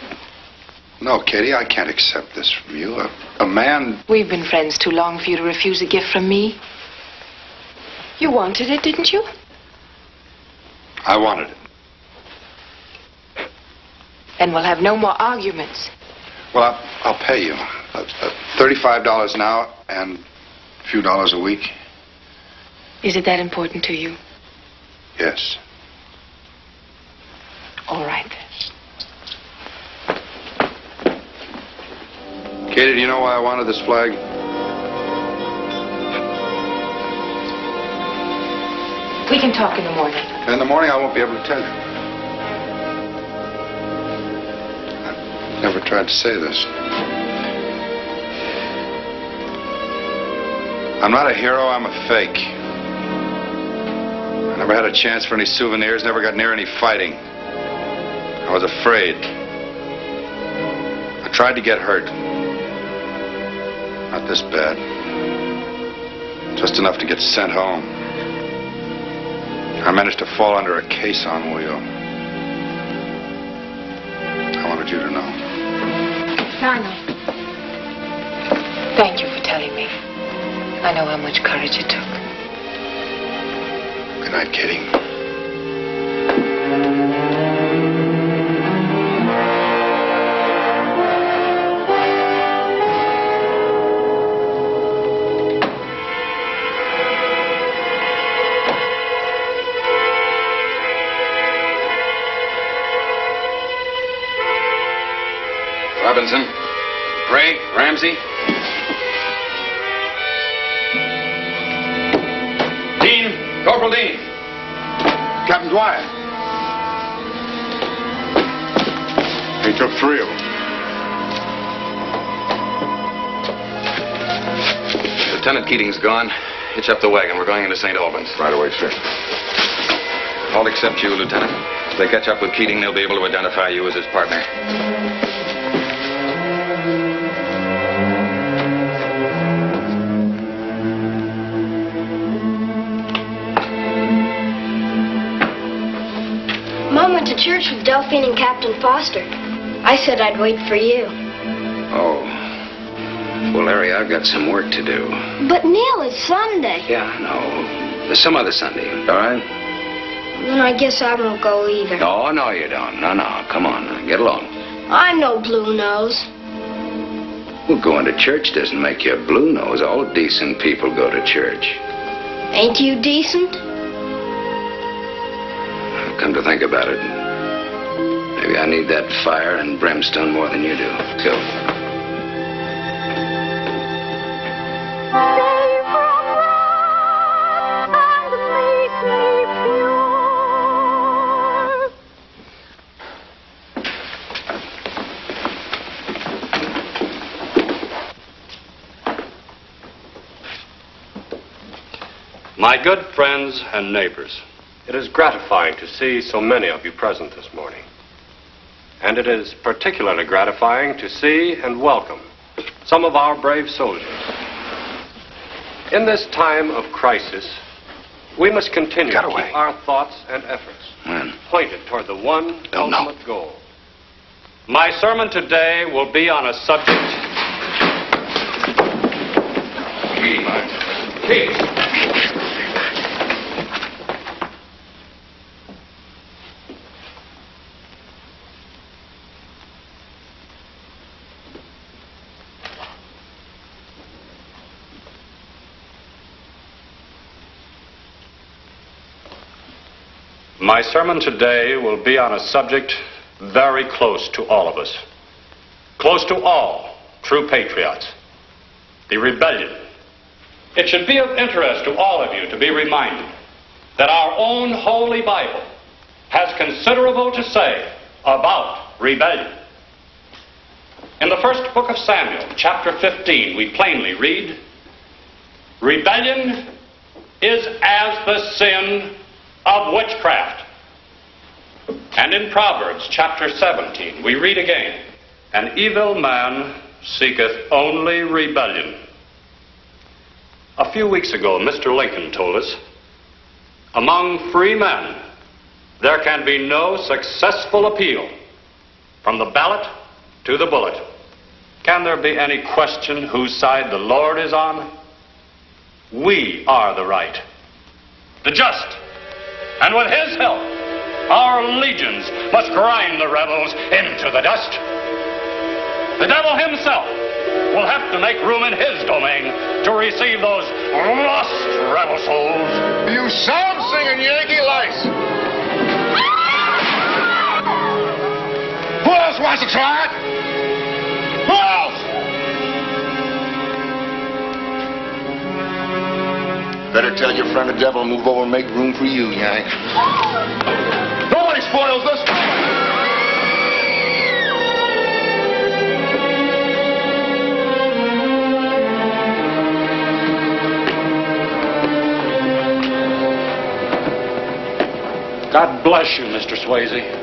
No, Katie, I can't accept this from you. A man... We've been friends too long for you to refuse a gift from me. You wanted it, didn't you? I wanted it. Then we'll have no more arguments. Well, I'll pay you. $35 an hour and a few dollars a week. Is it that important to you? Yes. All right. Katie, do you know why I wanted this flag? We can talk in the morning. In the morning, I won't be able to tell you. I've never tried to say this. I'm not a hero, I'm a fake. I never had a chance for any souvenirs, never got near any fighting. I was afraid. I tried to get hurt. Not this bad. Just enough to get sent home. I managed to fall under a caisson wheel. I wanted you to know. I know. Thank you for telling me. I know how much courage it took. Good night, Katie. Robinson, Ray, Ramsey. Dean, Corporal Dean. Captain Dwyer. He took 3 of them. Lieutenant Keating's gone. Hitch up the wagon. We're going into St. Albans. Right away, sir. All except you, Lieutenant. If they catch up with Keating, they'll be able to identify you as his partner. Mom went to church with Delphine and Captain Foster. I said I'd wait for you. Oh. Well, Larry, I've got some work to do. But Neil, it's Sunday. Yeah, no. There's some other Sunday, all right? Then I guess I won't go either. No, no, you don't. No, no. Come on, get along. I'm no blue nose. Well, going to church doesn't make you a blue nose. All decent people go to church. Ain't you decent? Come to think about it, maybe I need that fire and brimstone more than you do. Go. My good friends and neighbors, it is gratifying to see so many of you present this morning. And it is particularly gratifying to see and welcome some of our brave soldiers. In this time of crisis, we must continue to keep our thoughts and efforts pointed toward the one ultimate goal. My sermon today will be on a subject... Keith. My sermon today will be on a subject very close to all of us. Close to all true patriots. The rebellion. It should be of interest to all of you to be reminded that our own Holy Bible has considerable to say about rebellion. In the first book of Samuel, chapter 15, we plainly read, "Rebellion is as the sin of witchcraft." And in Proverbs chapter 17, we read again, "An evil man seeketh only rebellion." A few weeks ago, Mr. Lincoln told us, among free men, there can be no successful appeal from the ballot to the bullet. Can there be any question whose side the Lord is on? We are the right, the just, and with his help, our legions must grind the rebels into the dust. The devil himself will have to make room in his domain to receive those lost rebel souls. You psalm-singing Yankee lice! Who else wants to try it? Who else? Better tell your friend the devil to move over and make room for you, Yank. Nobody spoils this. God bless you, Mr. Swayze.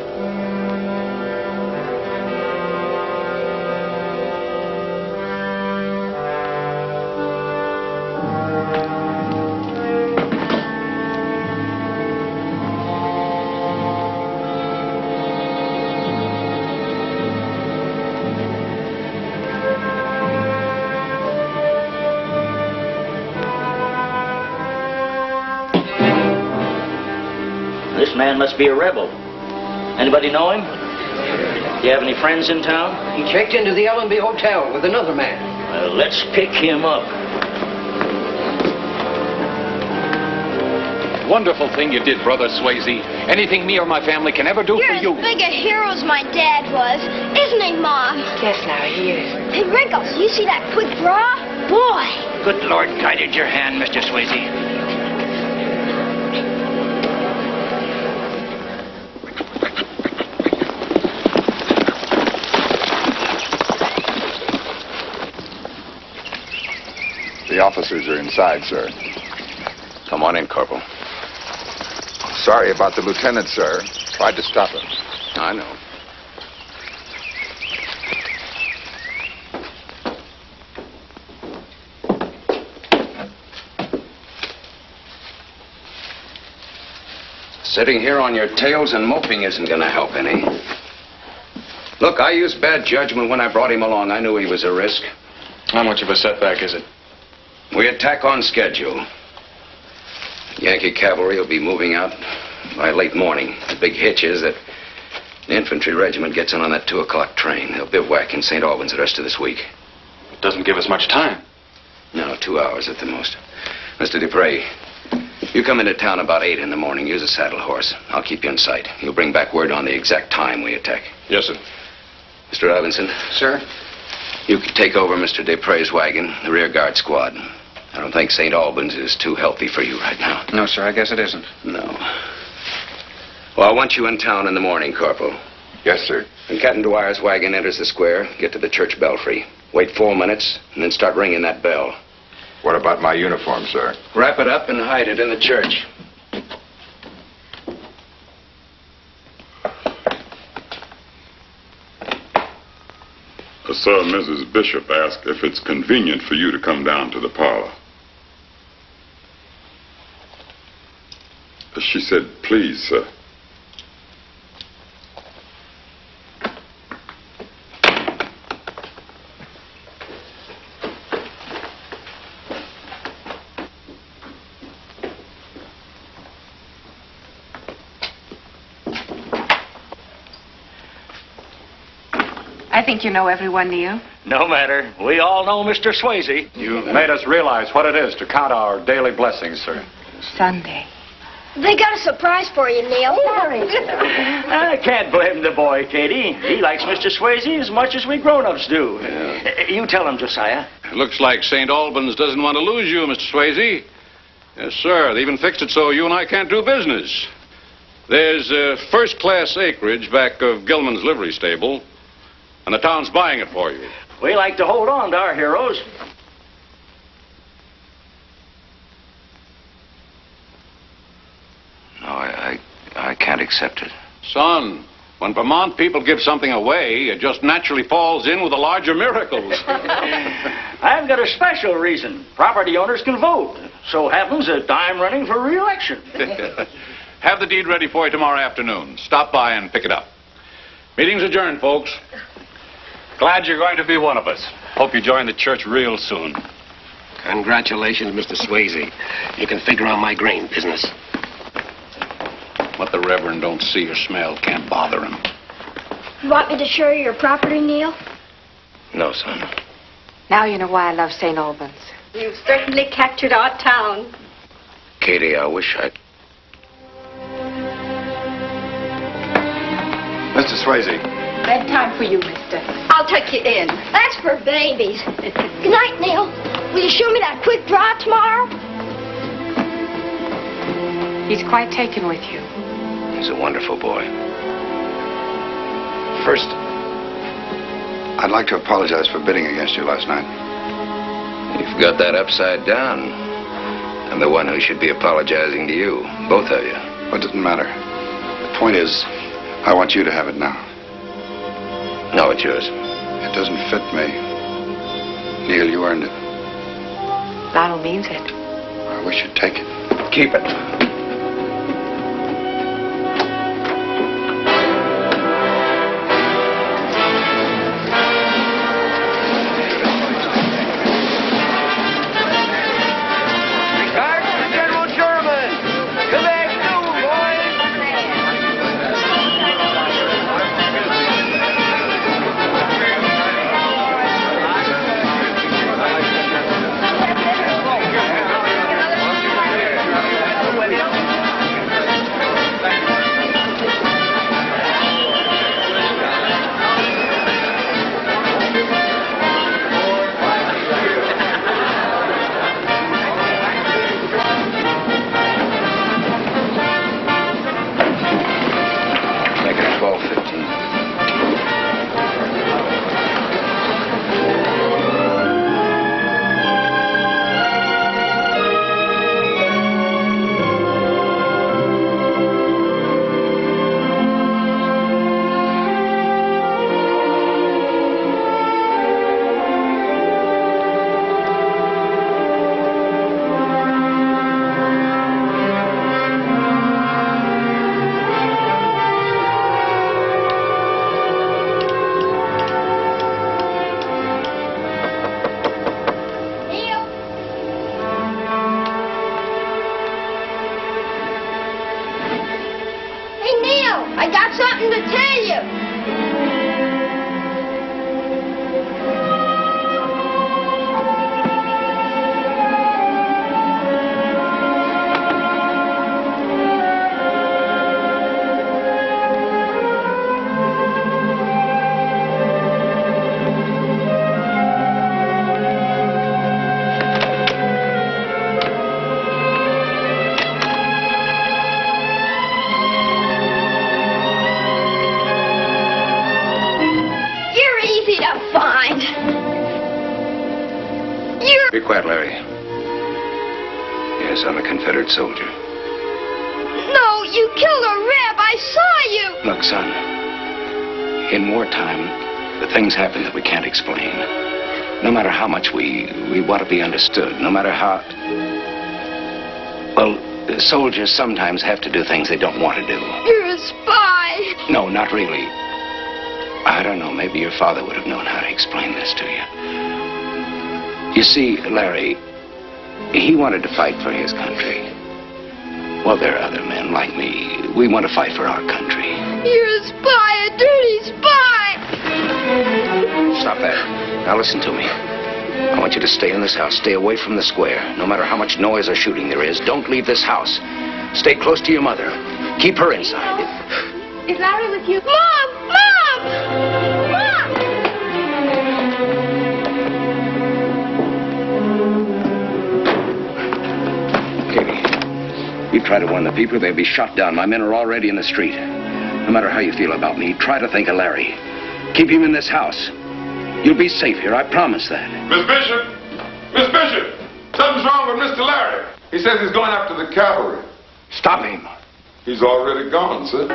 This man must be a rebel. Anybody know him? Do you have any friends in town? He checked into the L&B Hotel with another man. Well, let's pick him up. Wonderful thing you did, Brother Swayze. Anything me or my family can ever do for you. You're as big a hero as my dad was, isn't he, Mom? Yes, now he is. Hey, Wrinkles, you see that quick draw? Boy! Good Lord guided your hand, Mr. Swayze. The officers are inside, sir. Come on in, Corporal. Sorry about the lieutenant, sir. Tried to stop him. I know. Sitting here on your tails and moping isn't going to help any. Look, I used bad judgment when I brought him along. I knew he was a risk. How much of a setback is it? We attack on schedule. Yankee cavalry will be moving out by late morning. The big hitch is that the infantry regiment gets in on that 2 o'clock train. They'll bivouac in St. Albans the rest of this week. It doesn't give us much time. No, 2 hours at the most. Mr. Dupre, you come into town about 8 in the morning. Use a saddle horse. I'll keep you in sight. You'll bring back word on the exact time we attack. Yes, sir. Mr. Robinson? Sir? You can take over Mr. Dupre's wagon, the rear guard squad. I don't think St. Albans is too healthy for you right now. No, sir, I guess it isn't. No. Well, I want you in town in the morning, Corporal. Yes, sir. When Captain Dwyer's wagon enters the square, get to the church belfry. Wait 4 minutes, and then start ringing that bell. What about my uniform, sir? Wrap it up and hide it in the church. Sir, Mrs. Bishop asked if it's convenient for you to come down to the parlor. She said, please, sir. I think you know everyone, Neil. No matter. We all know Mr. Swayze. You've made us realize what it is to count our daily blessings, sir. Sunday. They got a surprise for you, Neil. Sorry. I can't blame the boy, Katie. He likes Mr. Swayze as much as we grown-ups do. You tell him, Josiah. It looks like St. Albans doesn't want to lose you, Mr. Swayze. Yes, sir. They even fixed it so you and I can't do business. There's first-class acreage back of Gilman's livery stable, and the town's buying it for you. We like to hold on to our heroes. No, I can't accept it. Son, when Vermont people give something away, it just naturally falls in with the larger miracles. I've got a special reason. Property owners can vote. So happens that I'm running for re-election. Have the deed ready for you tomorrow afternoon. Stop by and pick it up. Meeting's adjourned, folks. Glad you're going to be one of us. Hope you join the church real soon. Congratulations, Mr. Swayze. You can figure out my grain business. What the Reverend don't see or smell can't bother him. You want me to show you your property, Neil? No, son. Now you know why I love St. Albans. You've certainly captured our town. Katie, I wish I... Mr. Swayze. Bedtime for you, mister. I'll take you in. That's for babies. Good night, Neil. Will you show me that quick draw tomorrow? He's quite taken with you. He's a wonderful boy. First, I'd like to apologize for bidding against you last night. You've got that upside down. I'm the one who should be apologizing to you, both of you. Well, it doesn't matter. The point is, I want you to have it now. No, it's yours. It doesn't fit me. Neil, you earned it. Lionel means it. I wish you'd take it. Keep it. something to tell you. Be quiet, Larry. Yes, I'm a Confederate soldier. No, you killed a Reb. I saw you. Look, son, in wartime, the things happen that we can't explain. No matter how much we want to be understood, no matter how... Well, soldiers sometimes have to do things they don't want to do. You're a spy. No, not really. I don't know, maybe your father would have known how to explain this to you. You see, Larry, he wanted to fight for his country. Well, there are other men like me. We want to fight for our country. You're a spy, a dirty spy! Stop that. Now listen to me. I want you to stay in this house. Stay away from the square. No matter how much noise or shooting there is, don't leave this house. Stay close to your mother. Keep her inside. Is Larry with you? Mom! Mom! Mom! You try to warn the people, they'll be shot down. My men are already in the street. No matter how you feel about me, try to think of Larry. Keep him in this house. You'll be safe here, I promise that. Miss Bishop! Miss Bishop! Something's wrong with Mr. Larry. He says he's going after the cavalry. Stop him. He's already gone, sir.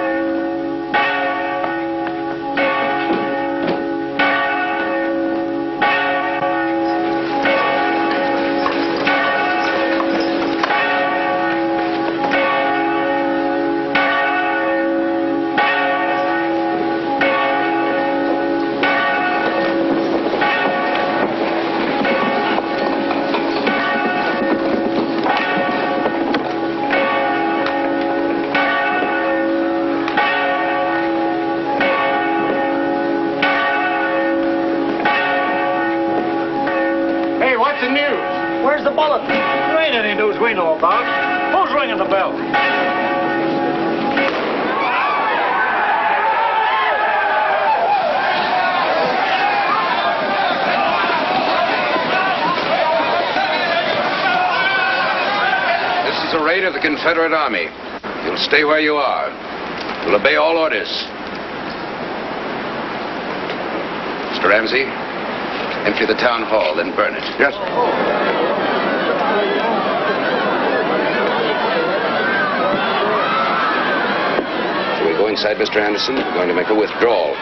got some news. Where's the bulletin? There ain't any news we know about. Who's ringing the bell? This is a raid of the Confederate Army. You'll stay where you are. You'll obey all orders. Mr. Ramsey, empty the town hall, then burn it. Yes. So we go inside, Mr. Anderson. We're going to make a withdrawal.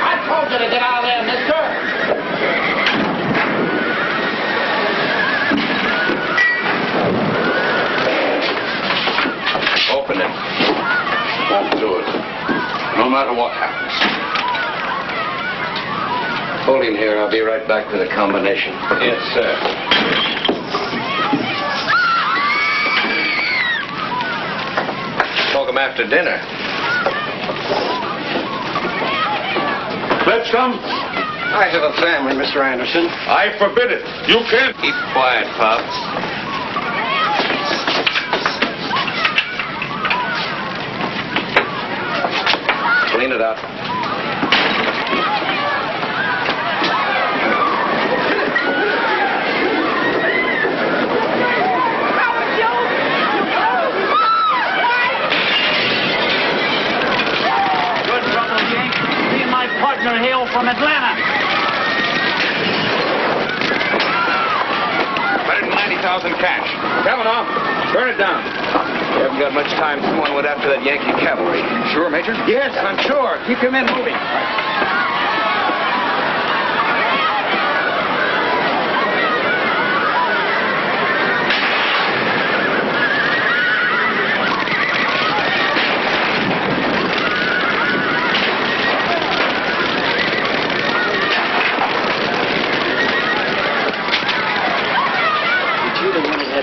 I told you to get out of there, mister. Open it. Won't do it. No matter what happens. Hold him here. I'll be right back with a combination. Yes, sir. Talk 'em after dinner. Lipscomb? I have a family, Mr. Anderson. I forbid it. You can't. Keep quiet, Pop. Clean it up. Good trouble, Jake. Me and my partner hail from Atlanta. 190,000 cash. Kavanaugh, burn it down. We haven't got much time. Someone went after that Yankee cavalry. Sure, Major? Yes, I'm sure. Keep your men moving.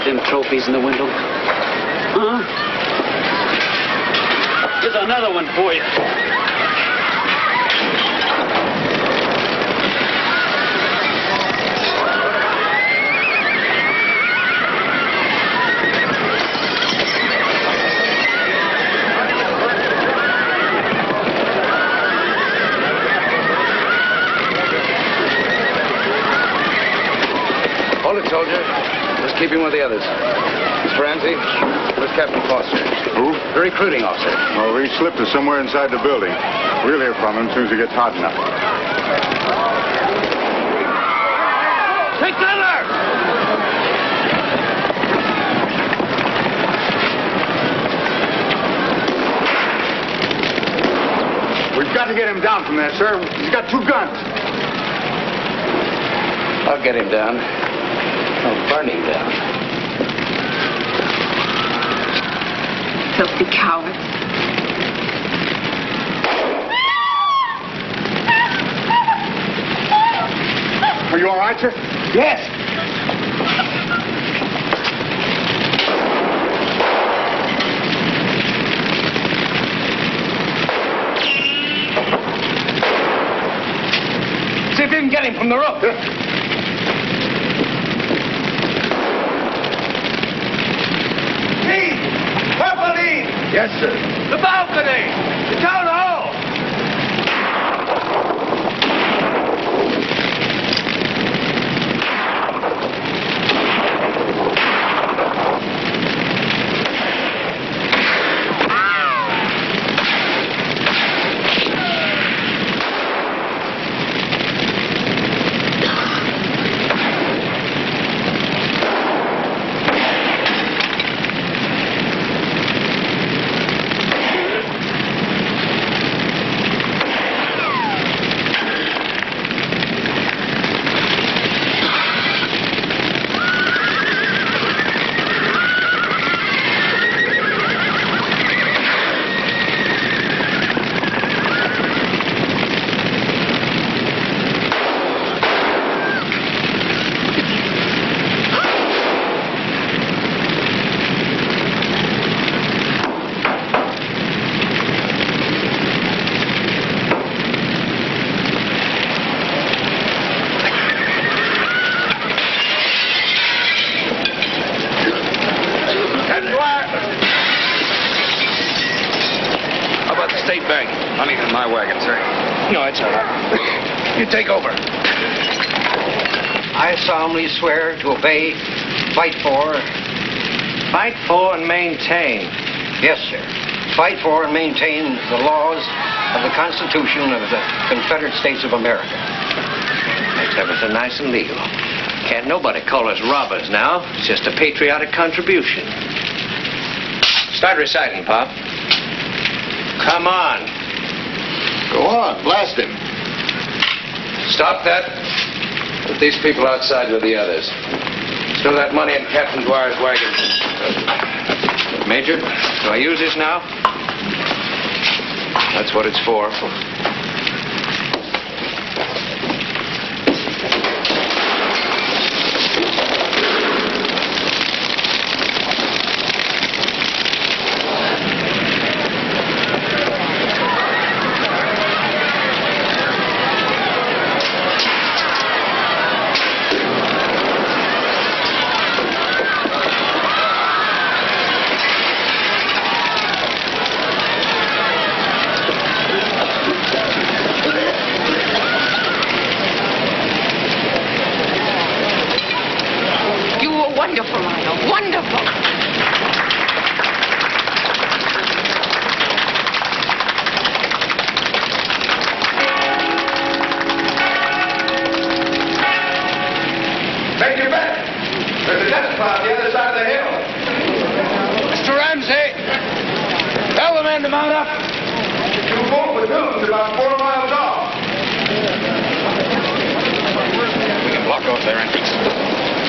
Them trophies in the window. Huh? Here's another one for you. Hold it, soldier. Just keep him with the others. Mr. Ramsey, where's Captain Foster? Who? The recruiting officer. Oh, he slipped us somewhere inside the building. We'll hear from him as soon as it gets hot enough. Take cover! We've got to get him down from there, sir. He's got 2 guns. I'll get him down. I'll burn him down. Filthy cowards. Are you all right, sir? Yes. See if you can get him from the roof. Yes, sir. The balcony! The town hall! bag? I'll leave it in my wagon, sir. No, it's all right. You take over. I solemnly swear to obey, fight for... Fight for and maintain. Yes, sir. Fight for and maintain the laws of the Constitution of the Confederate States of America. Makes everything nice and legal. Can't nobody call us robbers now. It's just a patriotic contribution. Start reciting, Pop. Come on. Go on, blast him. Stop that. Put these people outside with the others. Throw that money in Captain Dwyer's wagon. Major, do I use this now? That's what it's for. Wonderful, Lionel. Wonderful. Take your bet. There's a death cloud the other side of the hill. Mr. Ramsey, tell the men to mount up. Two full platoons about 4 miles off. We can block off their entrance.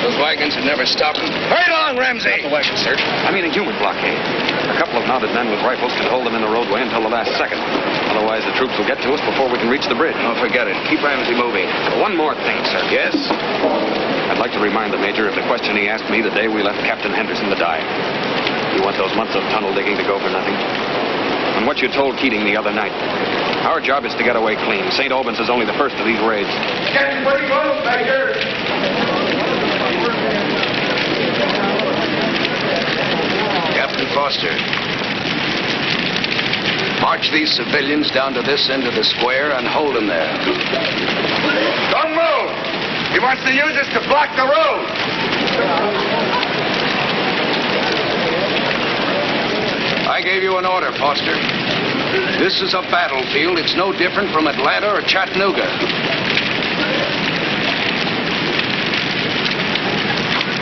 Those wagons would never stop them. Hurry along, Ramsey. Not the wagon, sir. I mean a human blockade. A couple of mounted men with rifles can hold them in the roadway until the last second. Otherwise, the troops will get to us before we can reach the bridge. Oh, forget it. Keep Ramsey moving. One more thing, sir. Yes? I'd like to remind the Major of the question he asked me the day we left Captain Henderson to die. You want those months of tunnel digging to go for nothing? And what you told Keating the other night. Our job is to get away clean. St. Albans is only the first of these raids. Getting pretty close, Major. Captain Foster. March these civilians down to this end of the square and hold them there. Don't move. He wants to use us to block the road. I gave you an order, Foster. This is a battlefield. It's no different from Atlanta or Chattanooga.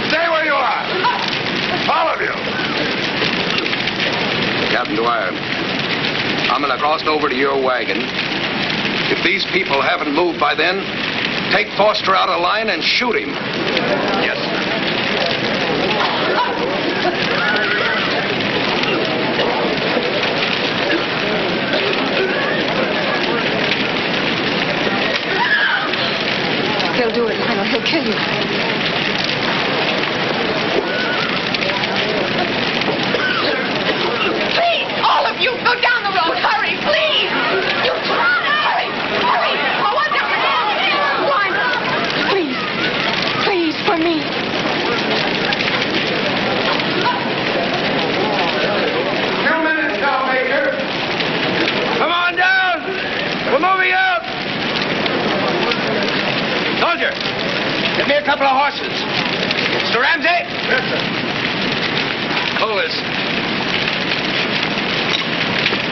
Stay where you are. All of you. Captain Dwyer, I'm going to cross over to your wagon. If these people haven't moved by then, take Foster out of line and shoot him. Yes, sir. He'll do it, Lionel. He'll kill you. Please, all of you, go down the road. Hurry, please. You try. Hurry, hurry. I want to... Lionel, please, please, for me. Few minutes now, Major. Come on down. We're moving out. Soldier, get me a couple of horses. Mr. Ramsey? Yes, sir. Hold this.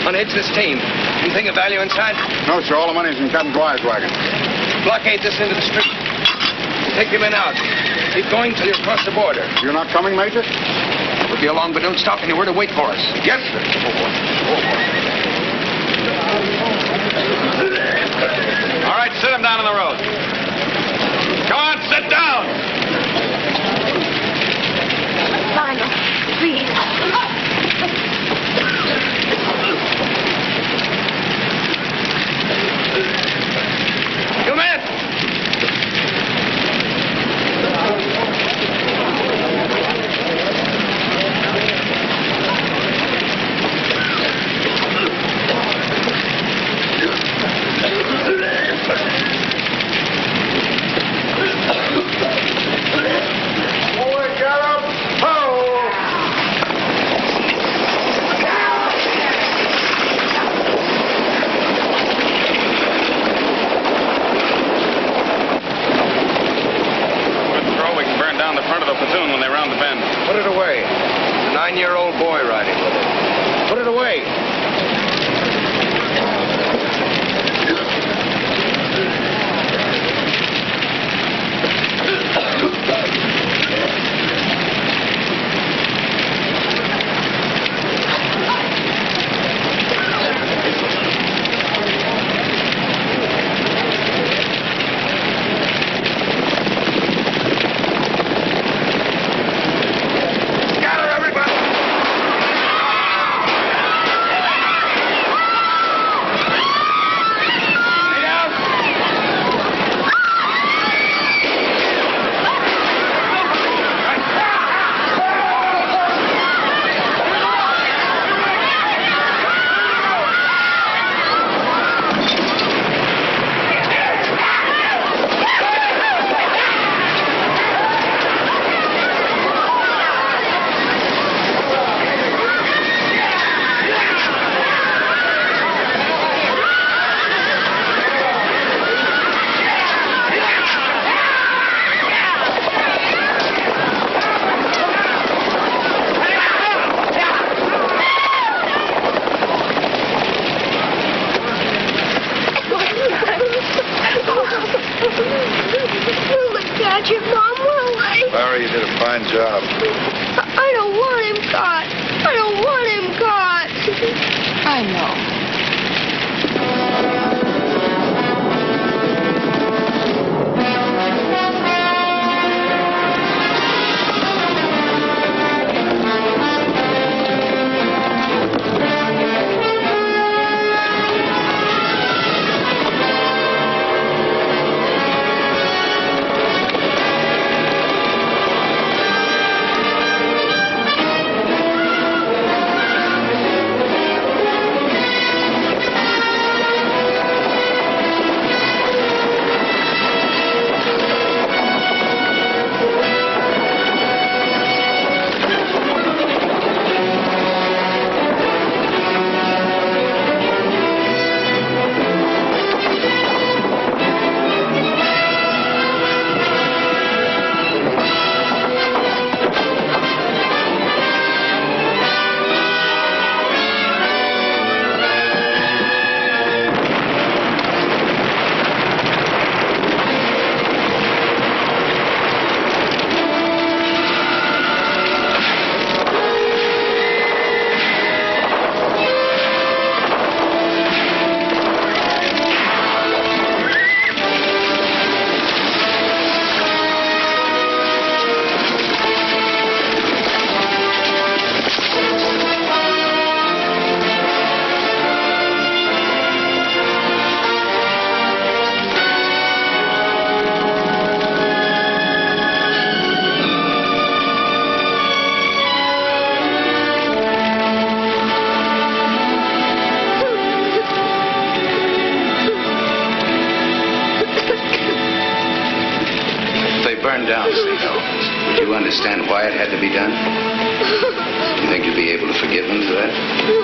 Unhitch this team. Anything of value inside? No, sir. All the money's in Captain Dwyer's wagon. Blockade this into the street. Take your men out. Keep going till you cross the border. You're not coming, Major? We'll be along, but don't stop anywhere to wait for us. Yes, sir. All right, sit him down on the road. Come on, sit down. Lionel, please. You men! 9-year-old boy riding with it. Put it away. Larry, you did a fine job. I don't want him caught. I don't want him caught. I know. Burned down, St. Albans. Do you understand why it had to be done? You think you'll be able to forgive them for that?